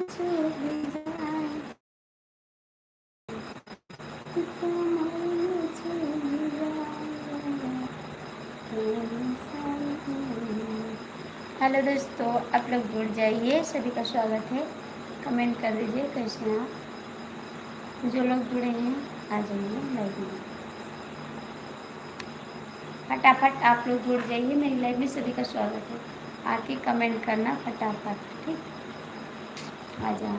Hello दोस्तों, आप लोग जुड़ जाइए, सभी का स्वागत है। कमेंट कर दीजिए कैसे हैं आप। जो लोग जुड़े हैं आ जाइए लाइव में, फटाफट आप लोग जुड़ जाइए। मेरी लाइव में सभी का स्वागत है। आके कमेंट करना फटाफट, ठीक? आ जाओ।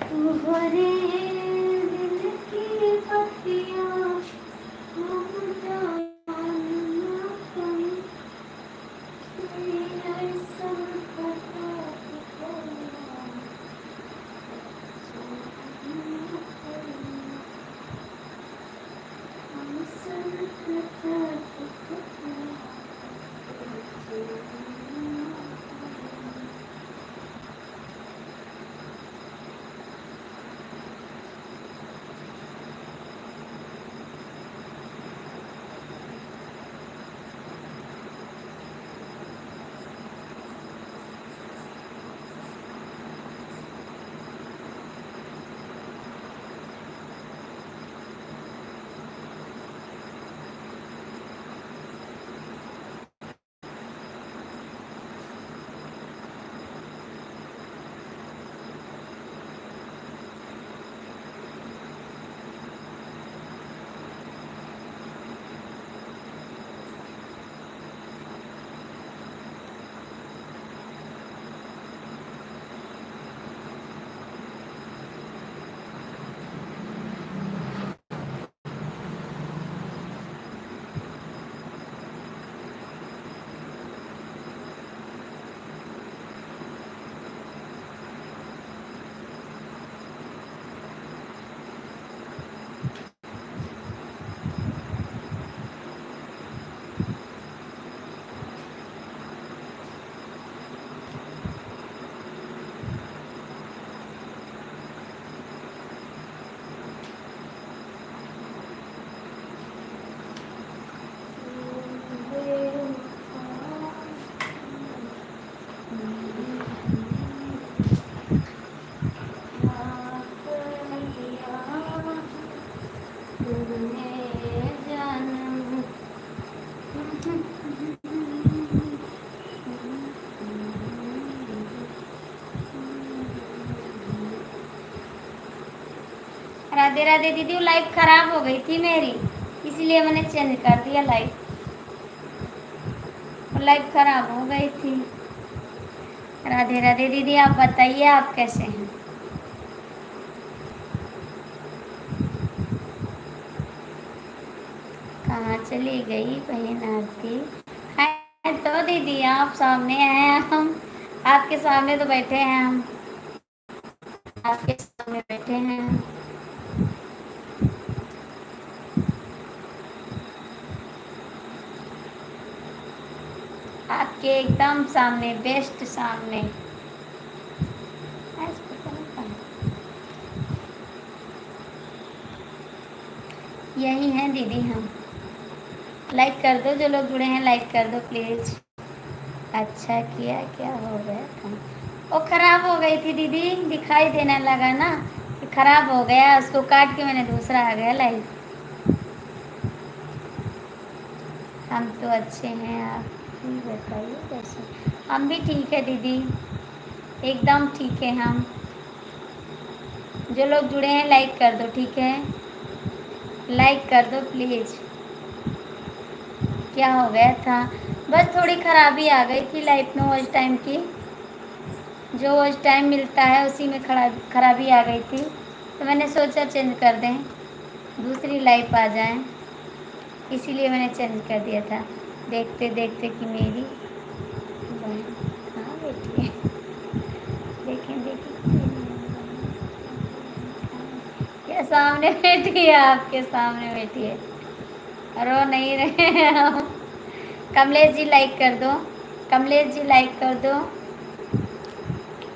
तुम्हारे दिल की पत्तियाँ राधे राधे दीदी, वो लाइव खराब हो गई थी मेरी, इसलिए मैंने चेंज कर दिया लाइव। लाइव खराब हो गई थी। राधे राधे दीदी, आप बताइए आप कैसे हैं? कहाँ चली गई बहन आरती? है तो दीदी, आप सामने हैं, हम आपके सामने तो बैठे हैं, हम आपके सामने बैठे हैं। आपके एकदम सामने, बेस्ट सामने। यही हैं दीदी हम। लाइक कर दो, जो लोग जुड़े हैं लाइक कर दो प्लीज़। अच्छा किया, क्या हो गया था? वो ख़राब हो गई थी दीदी, दिखाई देने लगा ना कि ख़राब हो गया, उसको काट के मैंने दूसरा आ गया लाइव। हम तो अच्छे हैं, आप भी बताइए कैसे? हम भी ठीक है दीदी, एकदम ठीक है हम। जो लोग जुड़े हैं लाइक कर दो, ठीक है? लाइक कर दो प्लीज़। क्या हो गया था? बस थोड़ी ख़राबी आ गई थी लाइफ में वॉच टाइम की। जो वॉच टाइम मिलता है उसी में खराबी आ गई थी, तो मैंने सोचा चेंज कर दें, दूसरी लाइफ आ जाए, इसीलिए मैंने चेंज कर दिया था। देखते देखते कि मेरी बहन कहाँ बैठी है, देखें देखें, क्या सामने बैठी है, आपके सामने बैठी है। रो नहीं रहे हैं हम। कमलेश जी लाइक कर दो, कमलेश जी लाइक कर दो,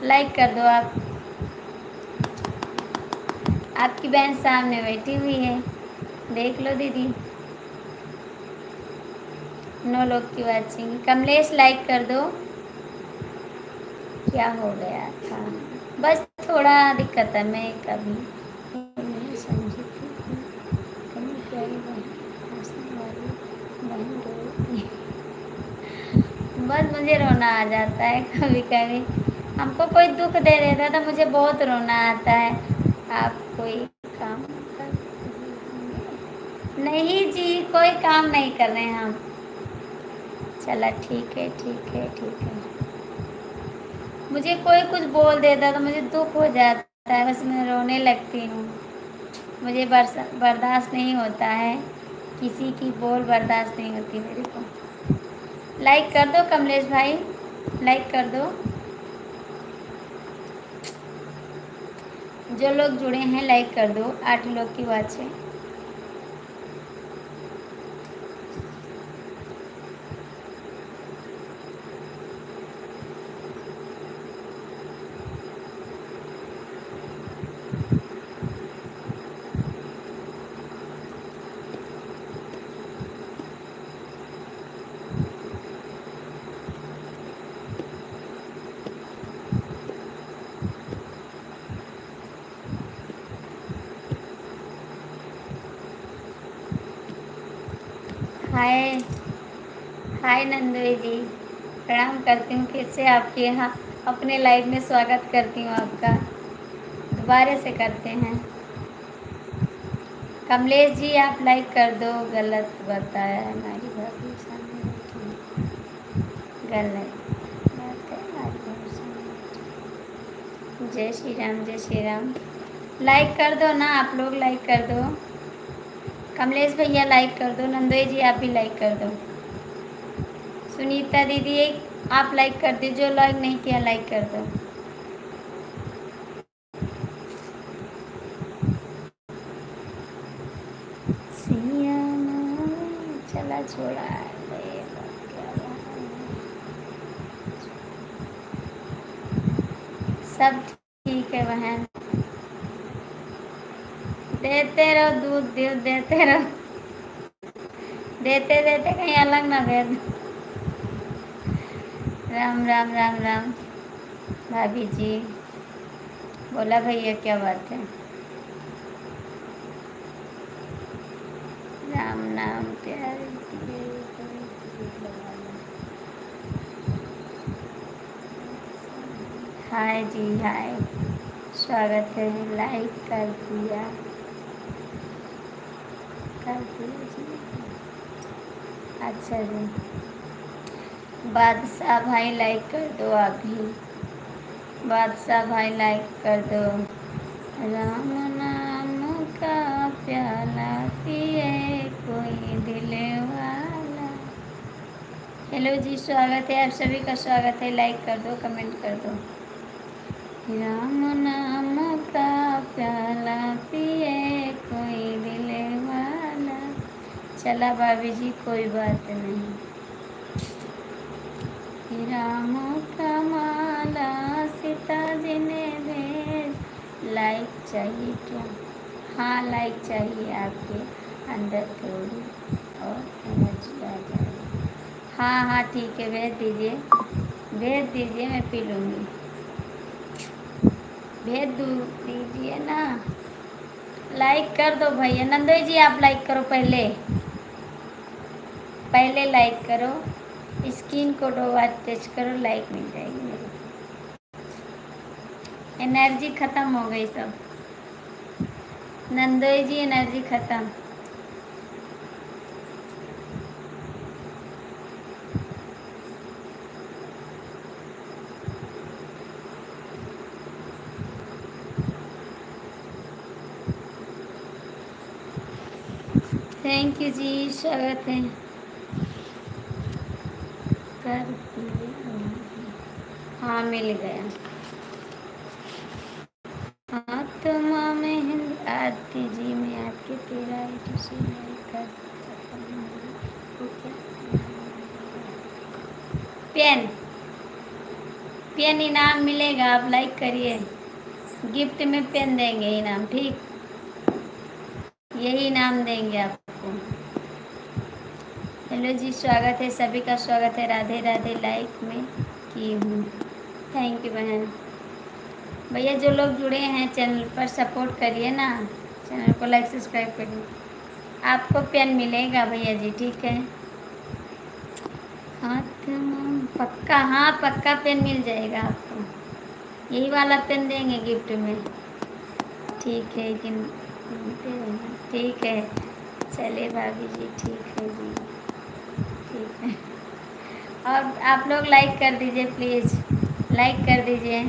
लाइक कर दो आप। आपकी बहन सामने बैठी हुई है, देख लो दीदी। 9 लोग की वाचिंग। कमलेश लाइक कर दो, क्या हो गया था? बस थोड़ा दिक्कत है, मैं कभी नहीं समझी थी कि इतनी प्यारी बहन, हंसने वाली बहन रोई। बस मुझे रोना आ जाता है कभी कभी। हमको कोई दुख दे देता है तो मुझे बहुत रोना आता है। आप कोई काम कर नहीं जी, कोई काम नहीं कर रहे हैं हम। चला ठीक है, ठीक है, ठीक है। मुझे कोई कुछ बोल देता है तो मुझे दुख हो जाता है, बस मैं रोने लगती हूँ। मुझे बर्दाश्त नहीं होता है, किसी की बोल बर्दाश्त नहीं होती मेरे को। लाइक कर दो कमलेश भाई, लाइक कर दो। जो लोग जुड़े हैं लाइक कर दो, 8 लोग की बात है। हाय हाय नंदोई जी, प्रणाम करती हूँ फिर से आपके यहाँ अपने लाइव में स्वागत करती हूँ आपका। दोबारा से करते हैं। कमलेश जी आप लाइक कर दो। गलत बताया है हमारी भाभी सामने बैठी। गलत बात है हमारी भाभी सामने बैठी। जय श्री राम, जय श्री राम। लाइक कर दो ना आप लोग, लाइक कर दो। कमलेश भैया लाइक कर दो, नंदोई जी आप भी लाइक कर दो। सुनीता दीदी आप लाइक कर दो, जो लाइक नहीं किया लाइक कर दो। सिया चला छोड़ा सब ठीक है बहन, देते रहो दूध, दूध देते रहो, देते देते कहीं अलग ना दे दो। राम राम राम राम। भाभी जी बोला भैया क्या बात है? राम नाम प्यारे हाय जी हाय, स्वागत है। लाइक कर दिया, कर दिया जी। अच्छा जी, बादशाह भाई लाइक कर दो आप भी। बादशाह भाई लाइक कर दो। राम नाम का प्याला पिए कोई दिल वाला। हेलो जी, स्वागत है, आप सभी का स्वागत है। लाइक कर दो, कमेंट कर दो। राम नाम का प्याला पिए कोई दिल वाला। चला भाभी जी कोई बात नहीं। राम का माला सीता जी ने भेज। लाइक चाहिए क्या? हाँ लाइक चाहिए, आपके अंदर थोड़ी और एनर्जी आ जाए। हाँ हाँ ठीक है, भेज दीजिए, भेज दीजिए, मैं पी लूँगी। भेज दीजिए ना। लाइक कर दो भैया। नंदोई जी आप लाइक करो पहले, पहले लाइक करो। स्क्रीन को 2 बार टच करो, लाइक मिल जाएगी मेरी। एनर्जी ख़त्म हो गई सब। नंदोई जी एनर्जी ख़त्म। थैंक यू जी, स्वागत है। कर दिया, हाँ मिल गया। आत्मा में हिंद आरती जी में आपके तेरा से नहीं कर सकता हूँ क्या? पेन, पेन इनाम मिलेगा, आप लाइक करिए। गिफ्ट में पेन देंगे इनाम, ठीक, यही इनाम देंगे आपको। हेलो जी, स्वागत है, सभी का स्वागत है। राधे राधे। लाइक में की हूँ। थैंक यू बहन। भैया जो लोग जुड़े हैं चैनल पर सपोर्ट करिए ना, चैनल को लाइक सब्सक्राइब करिए। आपको पेन मिलेगा भैया जी, ठीक है। हाथ में पक्का, हाँ पक्का पेन मिल जाएगा आपको, यही वाला पेन देंगे गिफ्ट में। ठीक है गिनते रहना, ठीक है। चलिए भाभी जी, ठीक है जी, ठीक है। और आप लोग लाइक कर दीजिए प्लीज़, लाइक कर दीजिए।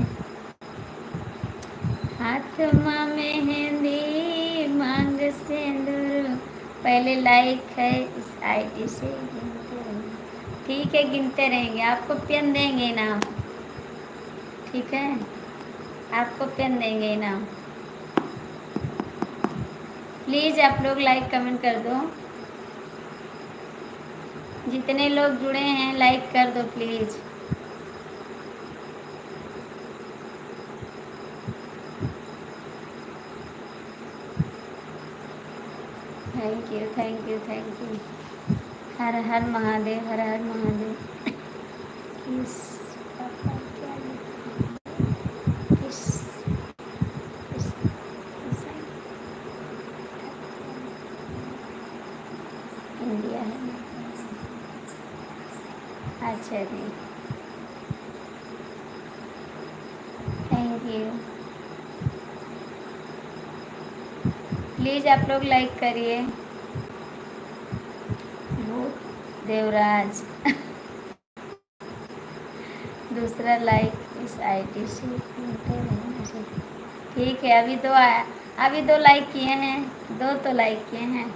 हाथ में मेहंदी मांग सिंदूर, पहले लाइक है इस आईडी से गिनते रहेंगे। ठीक है गिनते रहेंगे, आपको पेन देंगे इनाम, ठीक है। आपको पेन देंगे इनाम। प्लीज़ आप लोग लाइक कमेंट कर दो, जितने लोग जुड़े हैं लाइक कर दो please. Thank you thank you thank you. Har Har Mahadev, Har Har Mahadev. किस पापा क्या लिखा है? किस किस किस इंडिया है? अच्छा जी, थैंक यू। प्लीज़ आप लोग लाइक करिए। भूत देवराज दूसरा लाइक इस आईडी से मिलते रहना चाहिए। ठीक है, अभी दो आया, अभी दो लाइक किए हैं, दो तो लाइक किए हैं।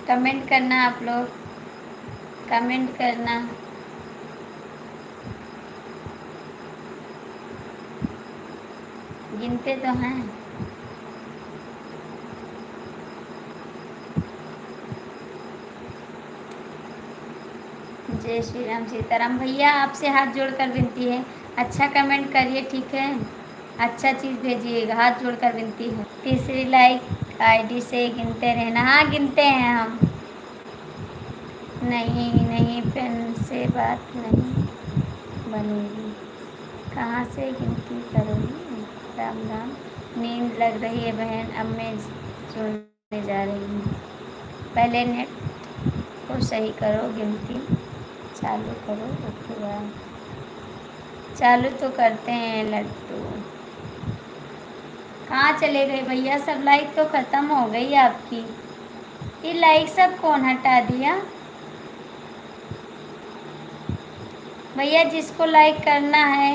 कमेंट करना आप लोग, कमेंट करना। गिनते तो हैं। जय श्री राम सीताराम। भैया आपसे हाथ जोड़कर विनती है, अच्छा कमेंट करिए, ठीक है। अच्छा चीज़ भेजिएगा, हाथ जोड़कर विनती है। तीसरी लाइक आईडी से गिनते रहना। हाँ गिनते हैं हम। नहीं नहीं, पेन से बात नहीं बनेगी, कहाँ से गिनती करोगी। राम राम। नींद लग रही है बहन, अब मैं सोने जा रही हूँ। पहले नेट को सही करो, गिनती चालू करो, उसके बाद चालू तो करते हैं। लड्डू कहाँ चले गए भैया? सब लाइक तो ख़त्म हो गई आपकी। ये लाइक सब कौन हटा दिया भैया? जिसको लाइक करना है,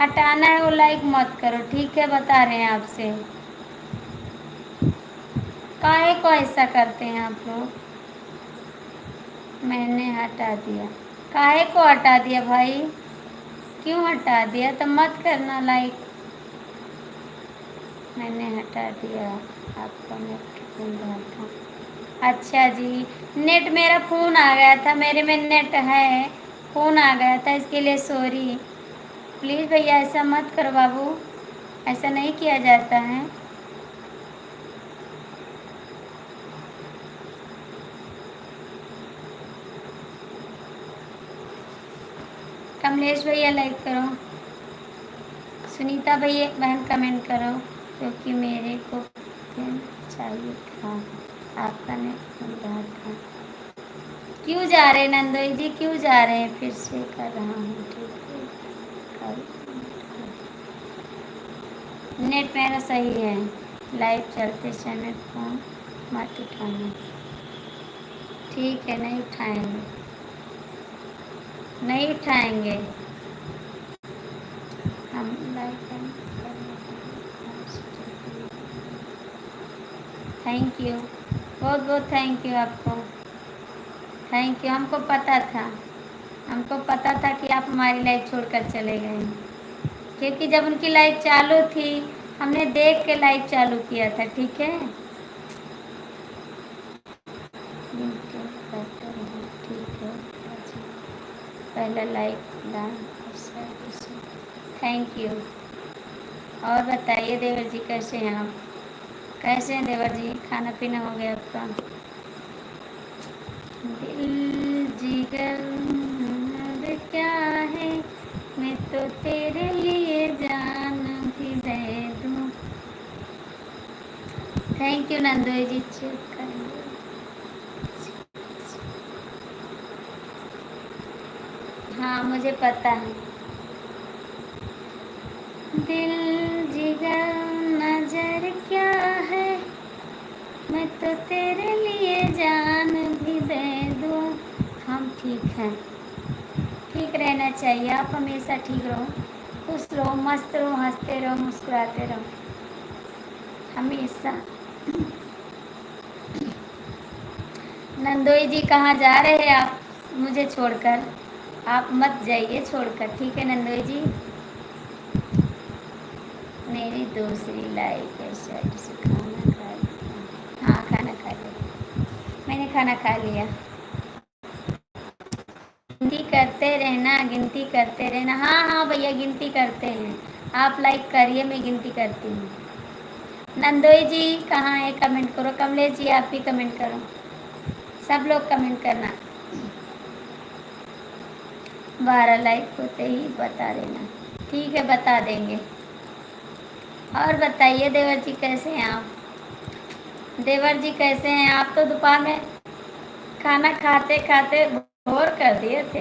हटाना है, वो लाइक मत करो, ठीक है। बता रहे हैं आपसे, काहे को ऐसा करते हैं आप लोग? मैंने हटा दिया। काहे को हटा दिया भाई? क्यों हटा दिया? तो मत करना लाइक। मैंने हटा दिया, आपका नेट खुल रहा था। अच्छा जी, नेट मेरा फ़ोन आ गया था, मेरे में नेट है, फ़ोन आ गया था, इसके लिए सॉरी। प्लीज़ भैया ऐसा मत करो बाबू, ऐसा नहीं किया जाता है। कमलेश भैया लाइक करो, सुनीता भैया बहन कमेंट करो, क्योंकि मेरे को पेन चाहिए था, आपका नेट खुल रहा था। क्यों जा रहे हैं नंदोई जी, क्यों जा रहे हैं? फिर से कर रहा हूँ, ठीक है। नेट मेरा सही है। लाइव चलते समय फ़ोन मत उठाना, ठीक है। नहीं उठाएंगे, नहीं उठाएंगे हम। लाइव थैंक यू, बहुत बहुत थैंक यू आपको, थैंक यू। हमको पता था, हमको पता था कि आप हमारी लाइफ छोड़कर चले गए, क्योंकि जब उनकी लाइफ चालू थी हमने देख के लाइफ चालू किया था, ठीक है। ठीक है, पहला लाइक डाल। Thank you. और बताइए देवर जी कैसे हैं आप? कैसे हैं देवर जी, खाना पीना हो गया आपका? दिल जिगर क्या है, मैं तो तेरे लिए जान भी दे दूँ। थैंक यू नंदोई जी, चेक करेंगे। हाँ मुझे पता है। दिल जिगर नजर क्या है, मैं तो तेरे लिए जान भी दे दूँ। हम ठीक हैं, ठीक रहना चाहिए। आप हमेशा ठीक रहो, खुश रहो, मस्त रहो, हंसते रहो, मुस्कुराते रहो हमेशा। नंदोई जी कहाँ जा रहे हैं आप मुझे छोड़कर? आप मत जाइए छोड़कर, ठीक है नंदोई जी। मेरी दूसरी लाइक है शायद से। खाना खा लिया? हाँ खाना खा लिया, मैंने खाना खा लिया। गिनती करते रहना, गिनती करते रहना। हाँ हाँ भैया गिनती करते हैं, आप लाइक करिए, मैं गिनती करती हूँ। नंदोई जी कहाँ है? कमेंट करो। कमलेश जी आप भी कमेंट करो, सब लोग कमेंट करना। 12 लाइक होते ही बता देना, ठीक है बता देंगे। और बताइए देवर जी कैसे हैं आप? देवर जी कैसे हैं आप? तो दोपहर में खाना खाते खाते बोर कर दिए थे,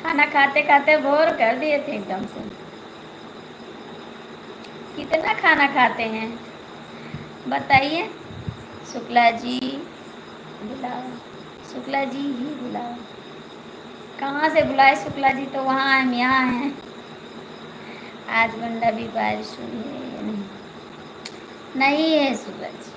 खाना खाते खाते बोर कर दिए थे एकदम से। कितना खाना खाते हैं बताइए? शुक्ला जी बुलाओ, शुक्ला जी ही बुलाओ। कहाँ से बुलाए शुक्ला जी? तो वहाँ हम यहाँ हैं। आज बंदा भी बारिश हुई है या नहीं? नहीं है शुक्ला जी।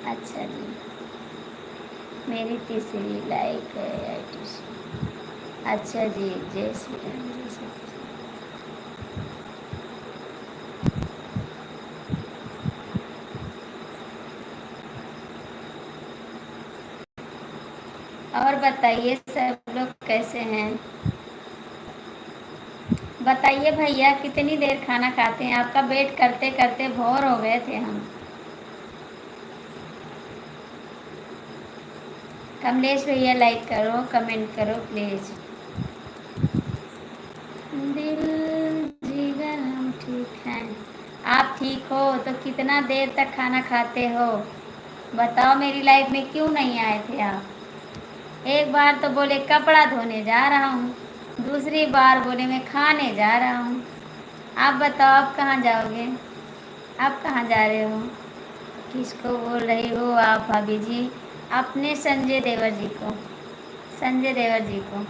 अच्छा जी, मेरी तीसरी लाइक है ITC। अच्छा जी, जय श्री राम, जय श्री राम। और बताइए सब लोग कैसे हैं? बताइए भैया कितनी देर खाना खाते हैं? आपका वेट करते करते बोर हो गए थे हम। कमलेश भैया लाइक करो, कमेंट करो प्लीज़। दिल जिगर हम ठीक हैं। आप ठीक हो तो कितना देर तक खाना खाते हो बताओ? मेरी लाइफ में क्यों नहीं आए थे आप? एक बार तो बोले कपड़ा धोने जा रहा हूँ, दूसरी बार बोले मैं खाने जा रहा हूँ। आप बताओ आप कहाँ जाओगे? आप कहाँ जा रहे हो? किसको बोल रही हो आप भाभी जी? अपने संजय देवर जी को, संजय देवर जी को।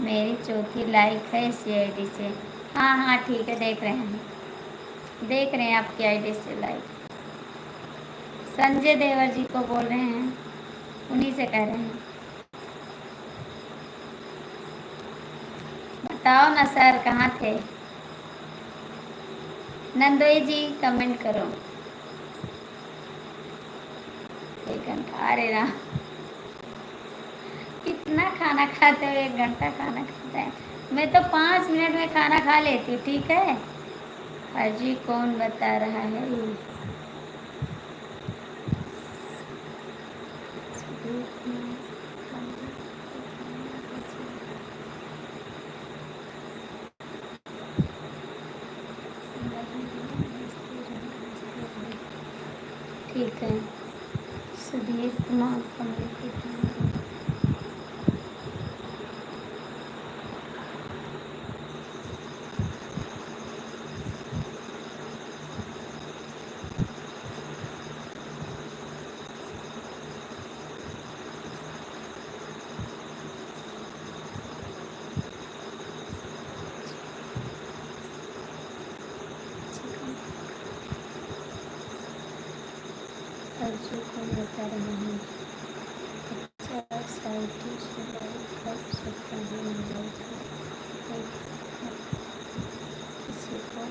मेरी चौथी लाइक है CID से। हाँ हाँ ठीक है, देख रहे हैं, देख रहे हैं आपकी ID से लाइक। संजय देवर जी को बोल रहे हैं, उन्हीं से कह रहे हैं। बताओ ना सर कहाँ थे? नंदोई जी कमेंट करो। 1 घंटा? अरे राम, कितना खाना खाते हो? 1 घंटा खाना खाता है? मैं तो 5 मिनट में खाना खा लेती हूँ, ठीक है। अजी कौन बता रहा है ये? ठीक है, सुधीर कुमार कमेंट। अर्जु को बता रहे हैं। अच्छा साइटी से लाइक कर सकते हैं, लाइक किसी को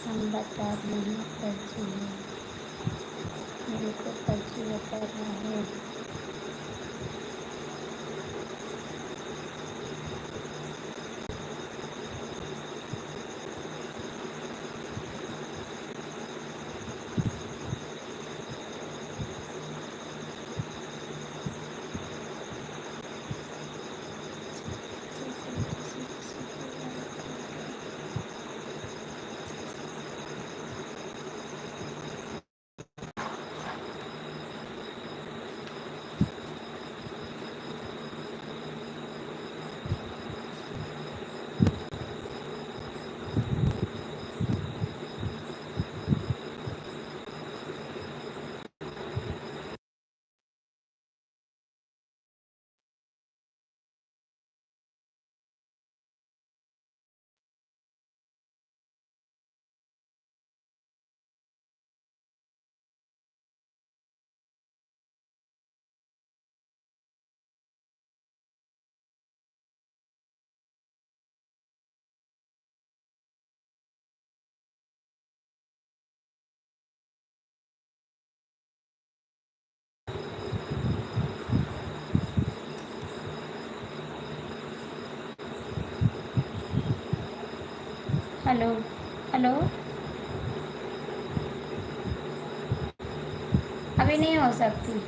हम बता रहे हैं फर्जी है, मेरे को फर्जी बता रहा है। हेलो हेलो, अभी नहीं हो सकती।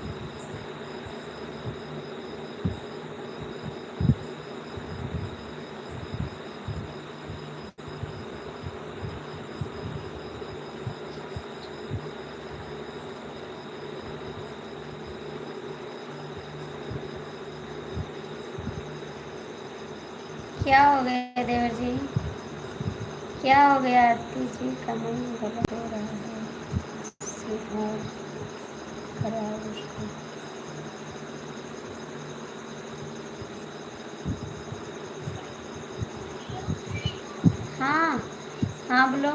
क्या हो गया देवर जी? क्या हो गया आरती जी? कमेंट गलत हो रहा है, सुधार कराओ उसको। हाँ हाँ बोलो।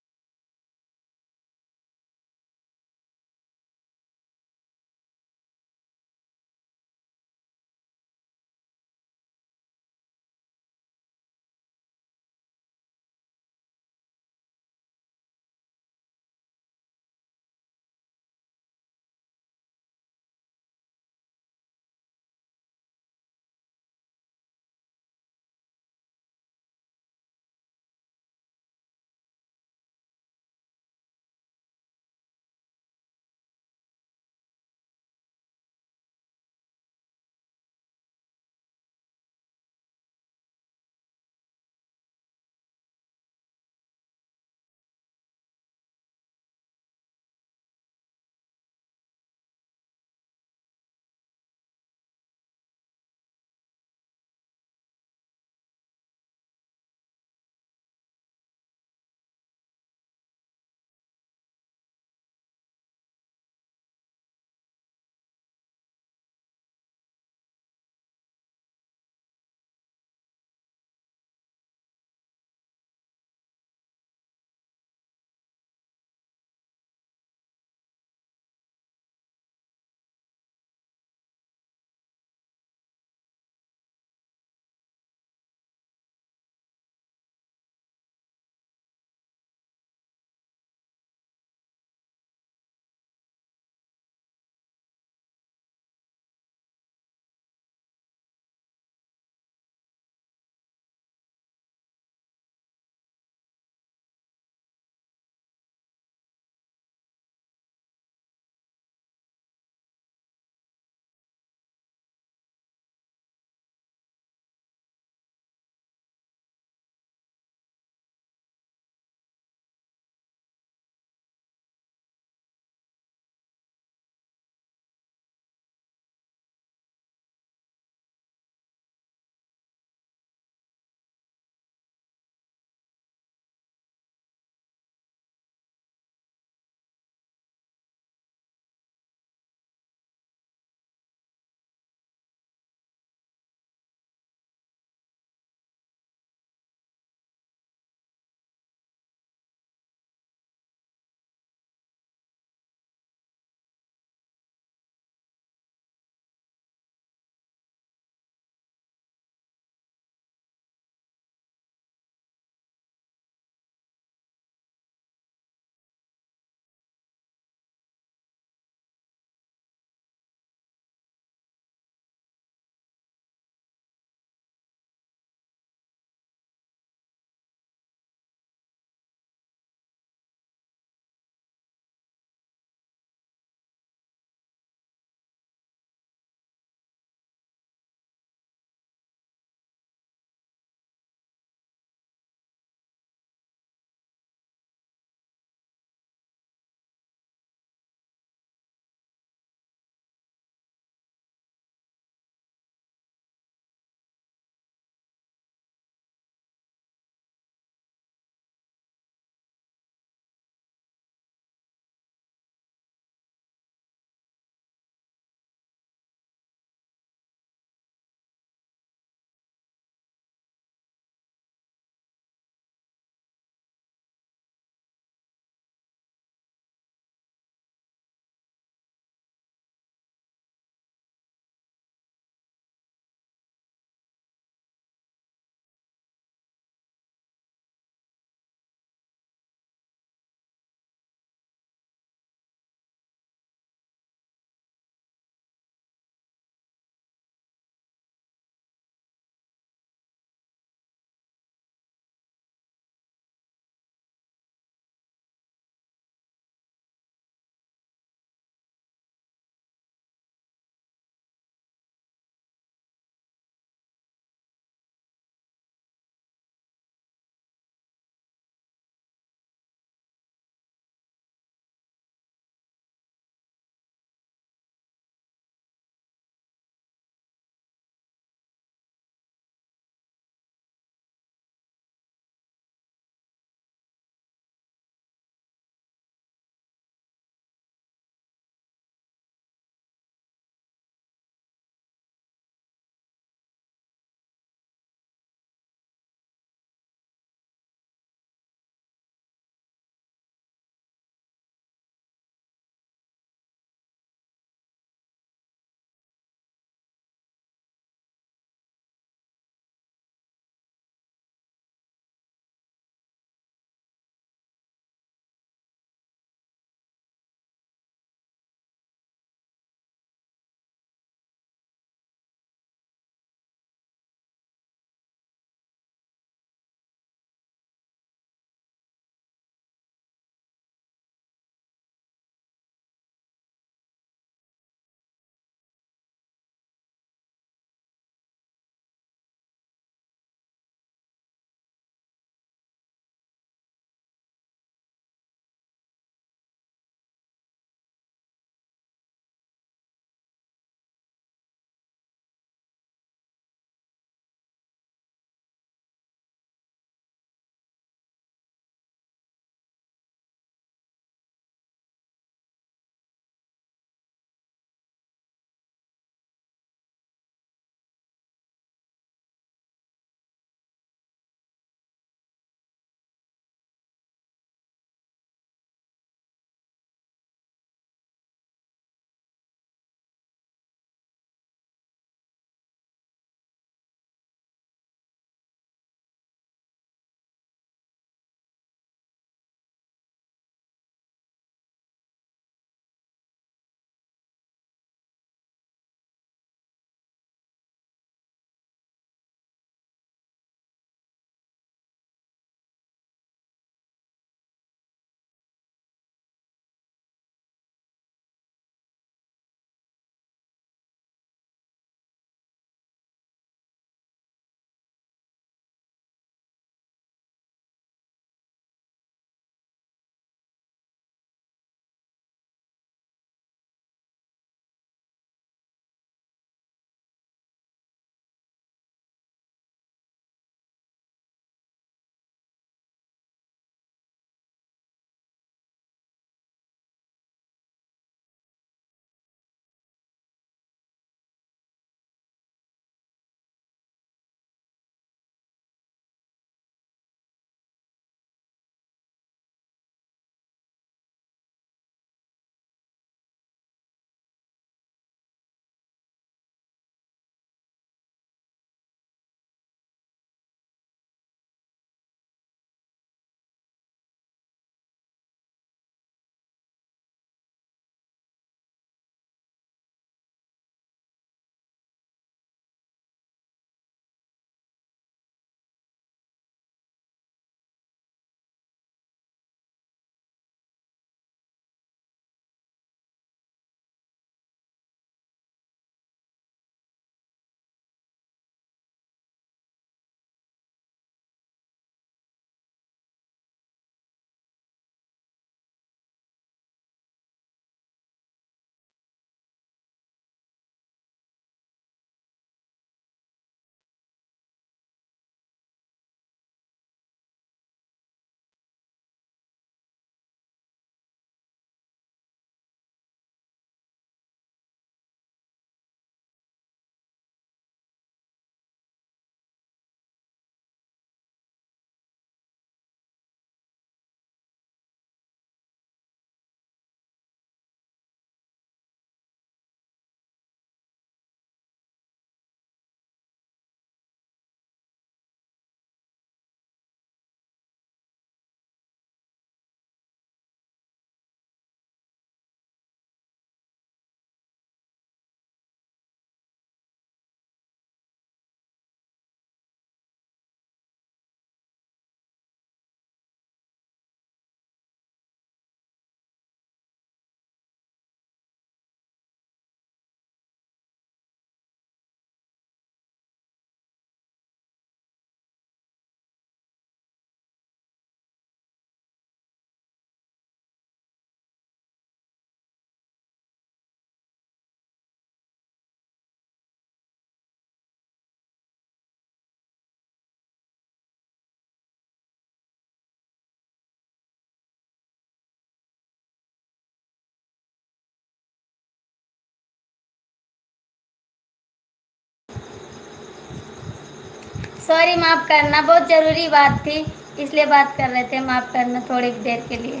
सॉरी, माफ़ करना, बहुत ज़रूरी बात थी इसलिए बात कर रहे थे, माफ़ करना थोड़ी देर के लिए।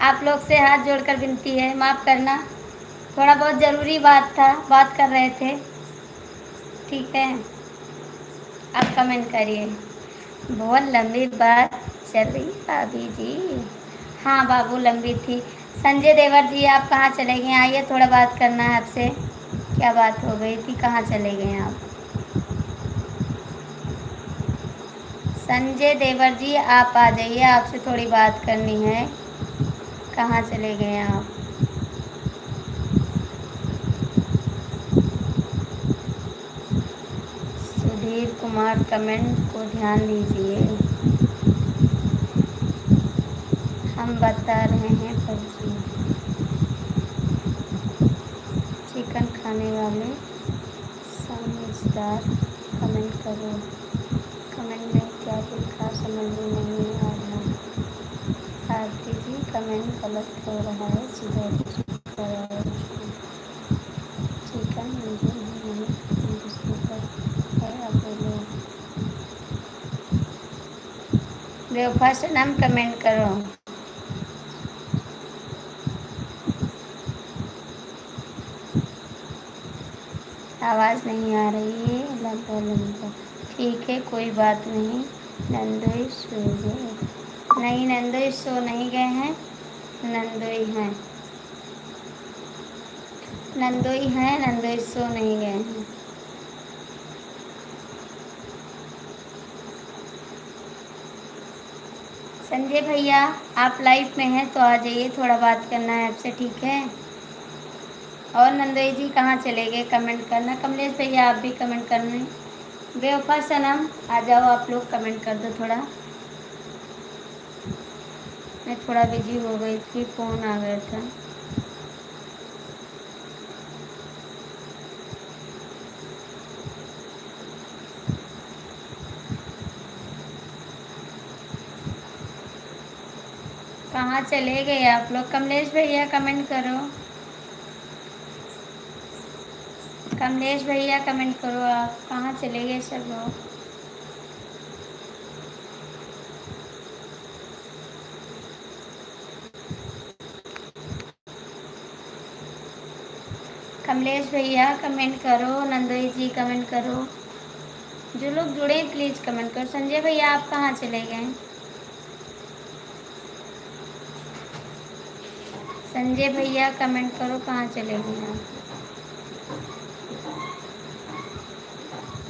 आप लोग से हाथ जोड़कर विनती है, माफ़ करना, थोड़ा बहुत ज़रूरी बात था, बात कर रहे थे। ठीक है, आप कमेंट करिए। बहुत लंबी बात चल रही भाभी जी। हाँ बाबू, लंबी थी। संजय देवर जी, आप कहाँ चले गए? आइए, थोड़ा बात करना है आपसे। क्या बात हो गई थी, कहाँ चले गए आप? संजय देवर जी, आप आ जाइए, आपसे थोड़ी बात करनी है। कहाँ चले गए आप? सुधीर कुमार, कमेंट को ध्यान दीजिए, हम बता रहे हैं पर जी। चिकन खाने वाले समझदार, कमेंट करो। कमेंट में क्या लिखा समझ में नहीं आ रहा। आरती जी, कमेंट गलत हो रहा है, सुधर कराओ उसको। चिकन मुझे नहीं जिसके पर है अकेले। ब्रेकफास्ट नाम कमेंट करो। आवाज़ नहीं आ रही है, लंबा लंबा। ठीक है, कोई बात नहीं। नंदोई सो गए? नहीं, नंदोई सो नहीं गए हैं, नंदोई हैं, नंदोई हैं, नंदोई सो नहीं गए हैं। संजय भैया, आप लाइव में हैं तो आ जाइए, थोड़ा बात करना है आपसे, ठीक है? और नंदोई जी कहाँ चले गए? कमेंट करना। कमलेश भैया, आप भी कमेंट करना। बेवफा सनम, आ जाओ, आप लोग कमेंट कर दो थोड़ा। मैं थोड़ा बिजी हो गई थी, फ़ोन आ गया था। कहाँ चले गए आप लोग? कमलेश भैया कमेंट करो, कमलेश भैया कमेंट करो, आप कहाँ चले गए सब लोग? कमलेश भैया कमेंट करो, नंदोई जी कमेंट करो, जो लोग जुड़े प्लीज़ कमेंट करो। संजय भैया, आप कहाँ चले गए? संजय भैया कमेंट करो, कहाँ चले गए आप?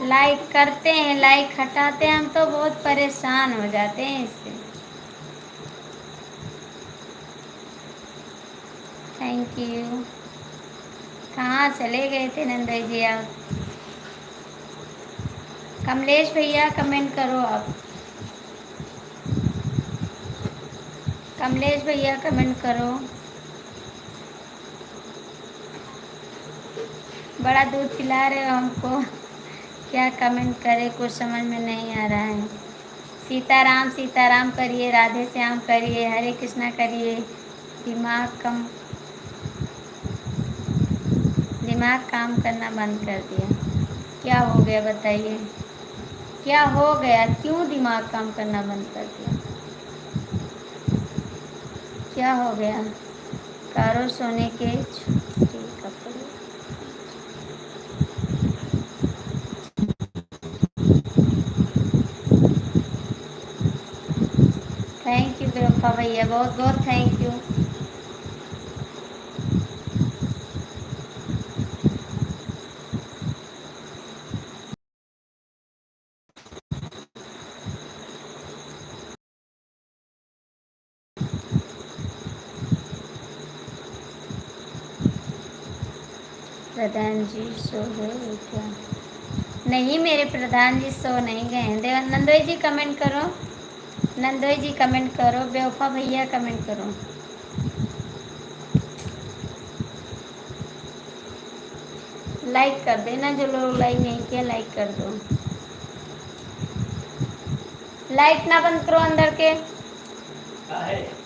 लाइक करते हैं, लाइक हटाते हैं, हम तो बहुत परेशान हो जाते हैं इससे। Thank you. कहाँ चले गए थे नंदोई जी आप? कमलेश भैया कमेंट करो आप, कमलेश भैया कमेंट करो। बड़ा दूध पिला रहे हो हमको, क्या कमेंट करें, कुछ समझ में नहीं आ रहा है। सीताराम सीताराम करिए, राधे श्याम करिए, हरे कृष्णा करिए। दिमाग कम दिमाग काम करना बंद कर दिया। क्या हो गया बताइए, क्या हो गया, क्यों दिमाग काम करना बंद कर दिया? क्या हो गया? कारो सोने के छोटे कपड़े। थैंक यू बेवफा भैया, बहुत बहुत थैंक यू। प्रधान जी सो गए क्या? नहीं, मेरे प्रधान जी सो नहीं गए हैं। नंदोई जी कमेंट करो, नंदोई जी कमेंट करो, बेवफा भैया कमेंट करो। लाइक कर देना, जो लोग लाइक नहीं किया लाइक कर दो। लाइट ना बंद करो अंदर के,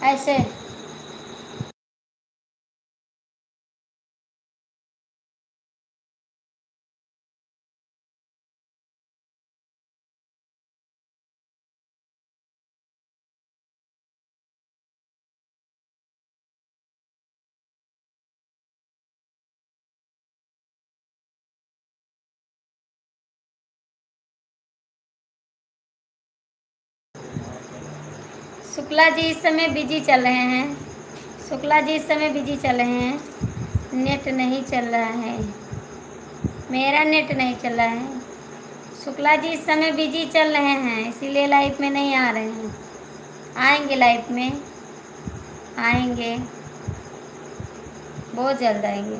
ऐसे। शुक्ला जी इस समय बिजी चल रहे हैं। शुक्ला जी इस समय बिजी चल रहे हैं, नेट नहीं चल रहा है, मेरा नेट नहीं चल रहा है। शुक्ला जी इस समय बिजी चल रहे हैं, इसीलिए लाइव में नहीं आ रहे हैं। आएंगे लाइव में, आएंगे, बहुत जल्द आएंगे।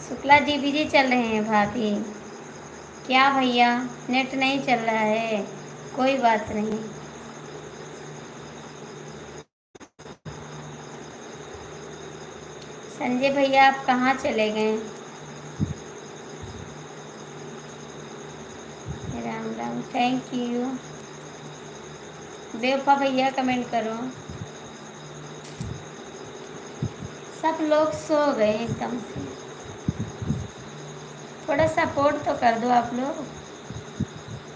शुक्ला जी बिजी चल रहे हैं भाभी। क्या भैया, नेट नहीं चल रहा है, कोई बात नहीं। संजय भैया आप कहाँ चले गए? Ram Ram, thank you. बेवफा भैया कमेंट करो। सब लोग सो गए एकदम से, थोड़ा सपोर्ट तो कर दो आप लोग।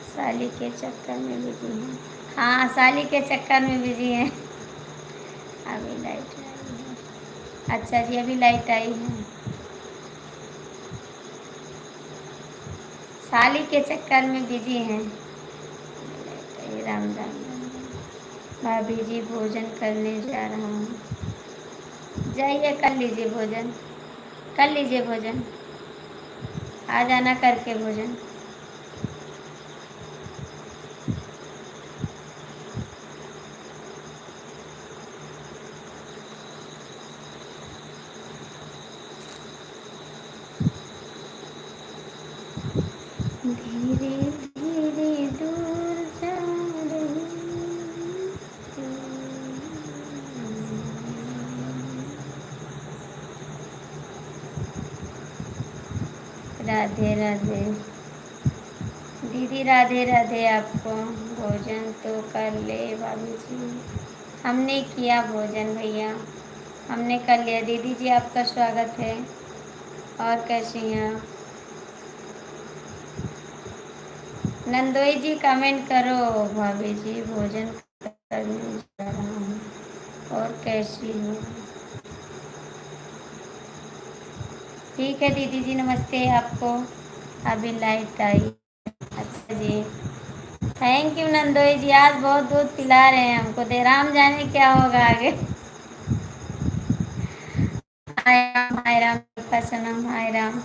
साली के चक्कर में बिजी हैं। हाँ, साली के चक्कर में बिजी हैं। अभी लाइट आई है। अच्छा जी, अभी लाइट आई है। साली के चक्कर में बिजी हैं। राम राम राम राम। भाभी जी भोजन करने जा रहा हूँ। जाइए, कर लीजिए भोजन, कर लीजिए भोजन, आ जाना करके भोजन। धीरे धीरे दूर जा रही राधे राधे दीदी, राधे राधे। आपको भोजन तो कर ले भाभी जी। हमने किया भोजन भैया, हमने कर लिया। दीदी जी आपका स्वागत है। और कैसी हैं आप? नंदोई जी कमेंट करो। भाभी जी भोजन करने जा रहा हूँ। और कैसी हो? ठीक है दीदी जी, नमस्ते आपको। अभी लाइट आई। अच्छा जी, थैंक यू नंदोई जी, आज बहुत दूध पिला रहे हैं हमको। दे राम जाने क्या होगा आगे। हाय राम का सनम, हाय राम।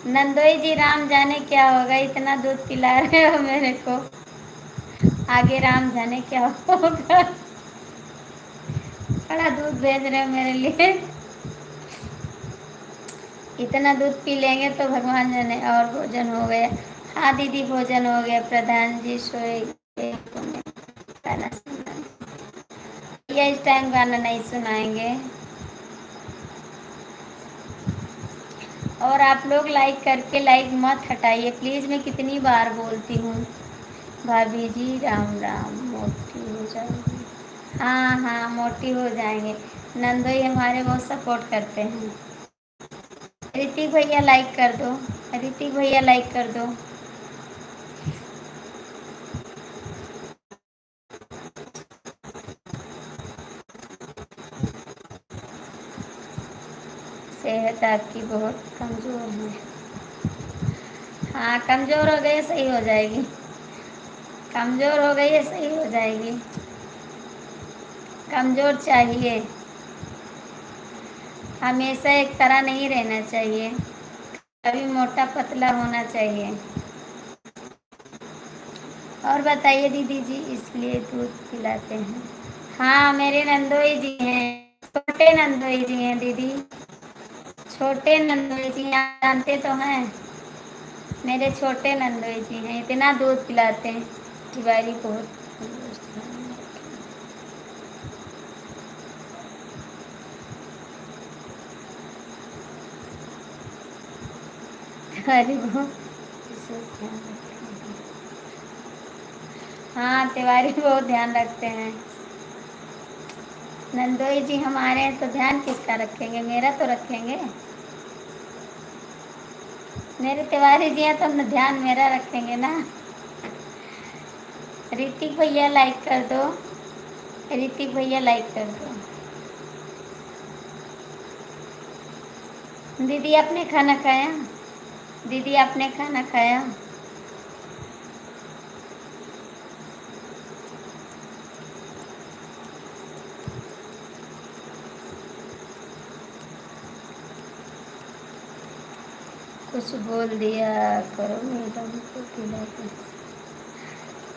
नंदोई जी, राम जाने क्या होगा, इतना दूध पिला रहे हो मेरे को, आगे राम जाने क्या होगा। बड़ा दूध भेज रहे हो मेरे लिए। इतना दूध पी लेंगे तो भगवान जाने। और भोजन हो गया? हाँ दीदी, भोजन हो गया। प्रधान जी सोए गए, गाना सुना। ये इस टाइम गाना नहीं सुनाएंगे। और आप लोग लाइक करके लाइक मत हटाइए प्लीज़। मैं कितनी बार बोलती हूँ। भाभी जी राम राम, मोटी हो जाएगी। हाँ हाँ, मोटी हो जाएंगे। नंदोई हमारे बहुत सपोर्ट करते हैं। ऋतिक भैया लाइक कर दो, ऋतिक भैया लाइक कर दो। सेहत आपकी बहुत कमज़ोर है। हाँ, कमज़ोर हो गई सही हो जाएगी, कमज़ोर हो गई है सही हो जाएगी। कमज़ोर चाहिए, हमेशा एक तरह नहीं रहना चाहिए, कभी मोटा पतला होना चाहिए। और बताइए दीदी जी, इसलिए दूध पिलाते हैं। हाँ, मेरे नंदोई जी हैं, छोटे नंदोई जी हैं दीदी, छोटे नंदोई जी हैं, आप जानते तो हैं। मेरे छोटे नंदोई जी हैं, इतना दूध पिलाते हैं। तिवारी बहुत। अरे वो विशेष ध्यान रखते हैं। हाँ, तिवारी बहुत ध्यान रखते हैं। नंदोई जी हमारे हैं तो ध्यान किसका रखेंगे, मेरा तो रखेंगे। मेरे तिवारी जी हैं तो ध्यान मेरा रखेंगे ना। ऋतिक भैया लाइक कर दो, ऋतिक भैया लाइक कर दो। दीदी आपने खाना खाया? दीदी आपने खाना खाया? कुछ बोल दिया करो मैडम को पिला दो।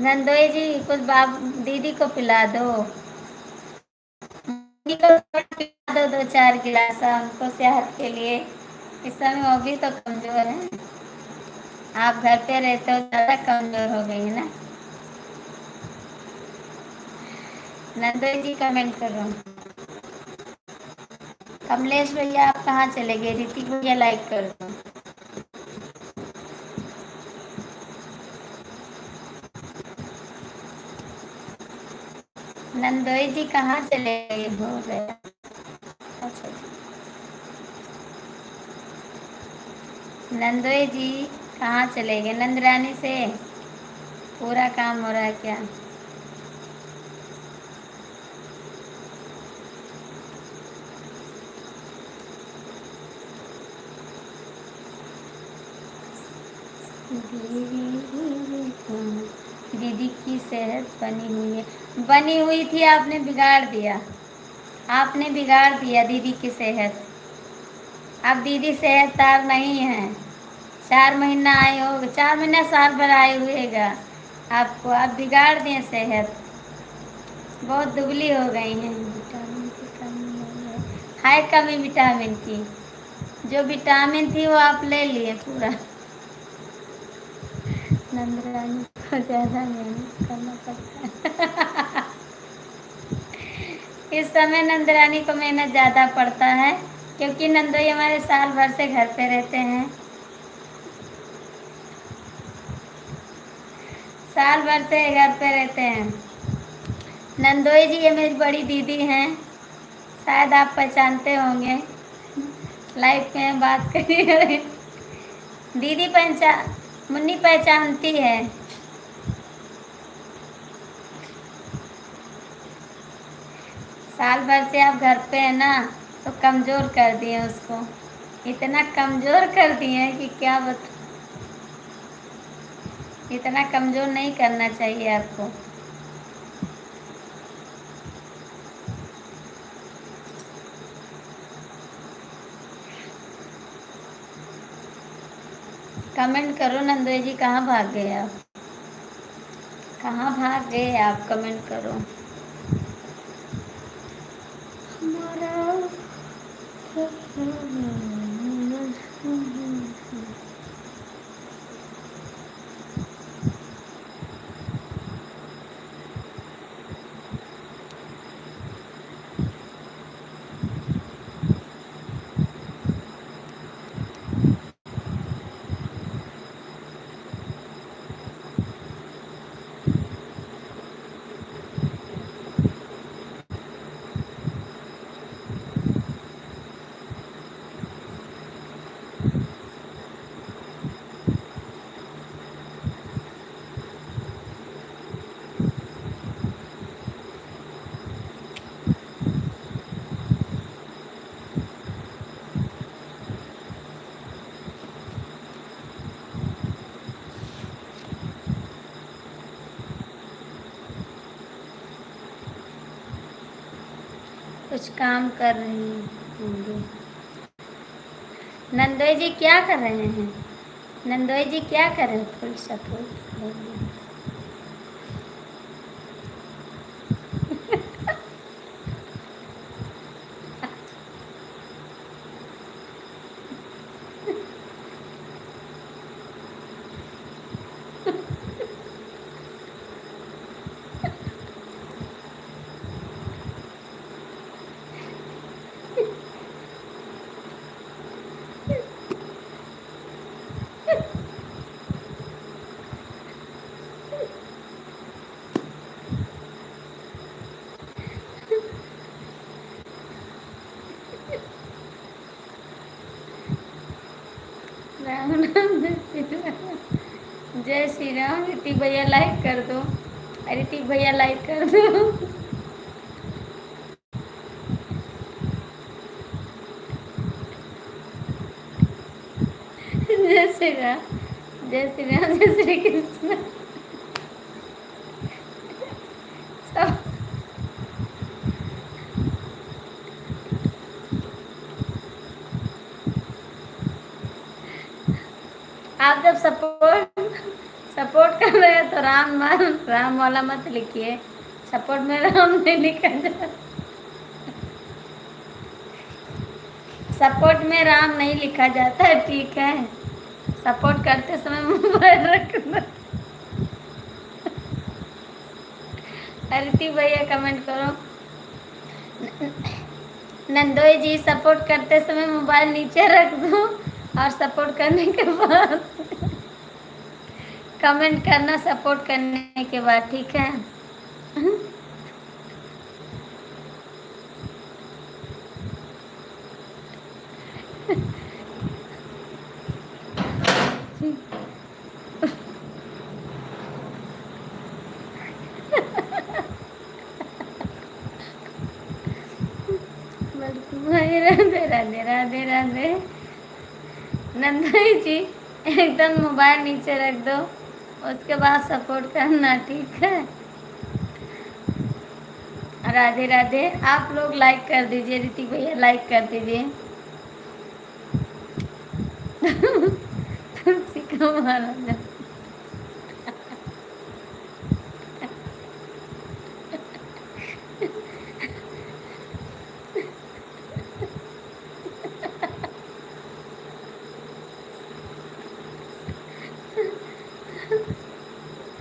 नंदोई जी कुछ बाप दीदी को पिला दो। दीदी को पिला दो 2-4 गिलास हमको सेहत के लिए। इस समय वो भी तो कमजोर है। आप घर पे रहते हो, ज़्यादा कमजोर हो गई है ना। नंदोई जी कमेंट करो। कमलेश भैया आप कहाँ चले गए? ऋतिक भैया लाइक कर दो। नंदोई जी कहाँ चले गए? हो गया। अच्छा नंदोई जी कहाँ चले गए? नंदरानी से पूरा काम हो रहा है क्या? दीदी की सेहत बनी हुई है। बनी हुई थी, आपने बिगाड़ दिया। आपने बिगाड़ दिया दीदी की सेहत। अब दीदी सेहतदार नहीं है। 4 महीना आए हो, 4 महीना साल भर आए हुएगा आपको। आप बिगाड़ दिए सेहत। बहुत दुबली हो गई हैं। विटामिन की कमी हो है। है कमी विटामिन की। जो विटामिन थी वो आप ले लिए पूरा। नंदरानी को ज़्यादा मेहनत करना पड़ता है। इस समय नंदरानी को मेहनत ज़्यादा पड़ता है, क्योंकि नंदोई हमारे साल भर से घर पे रहते हैं। साल भर से घर पे रहते हैं। नंदोई जी ये मेरी बड़ी दीदी हैं, शायद आप पहचानते होंगे। लाइव में बात करिए। दीदी पहचान, मुन्नी पहचानती है। साल भर से आप घर पे है ना, तो कमज़ोर कर दिए उसको। इतना कमज़ोर कर दिए कि क्या बता। इतना कमज़ोर नहीं करना चाहिए आपको। कमेंट करो नंदोई जी, कहाँ भाग गए आप? कहाँ भाग गए आप? कमेंट करो। हमारा कुछ काम कर रही होंगी। नंदोई जी क्या कर रहे हैं? नंदोई जी क्या कर रहे हैं? Full support. राम राम, जय श्री राम। जय श्री राम। ऋतिक भैया लाइक कर दो। ऋतिक भैया लाइक कर दो। जय श्री राम, जय श्री राम, जय श्री कृष्ण। सब आप जब सपोर्ट सपोर्ट कर रहे हैं तो राम वाला मत लिखिए। सपोर्ट में राम नहीं लिखा जाता। सपोर्ट में राम नहीं लिखा जाता है, ठीक है। सपोर्ट करते समय मोबाइल रखना। अरिति भैया कमेंट करो। नंदोई जी, सपोर्ट करते समय मोबाइल नीचे रख दो और सपोर्ट करने के बाद कमेंट करना, सपोर्ट करने के बाद, ठीक है। राधे राधे राधे राधे। नंदोई जी, एकदम मोबाइल नीचे रख दो, उसके बाद सपोर्ट करना, ठीक है। राधे राधे। आप लोग लाइक कर दीजिए, ऋतिक भैया लाइक कर दीजिए। तुलसी को मारा जाए।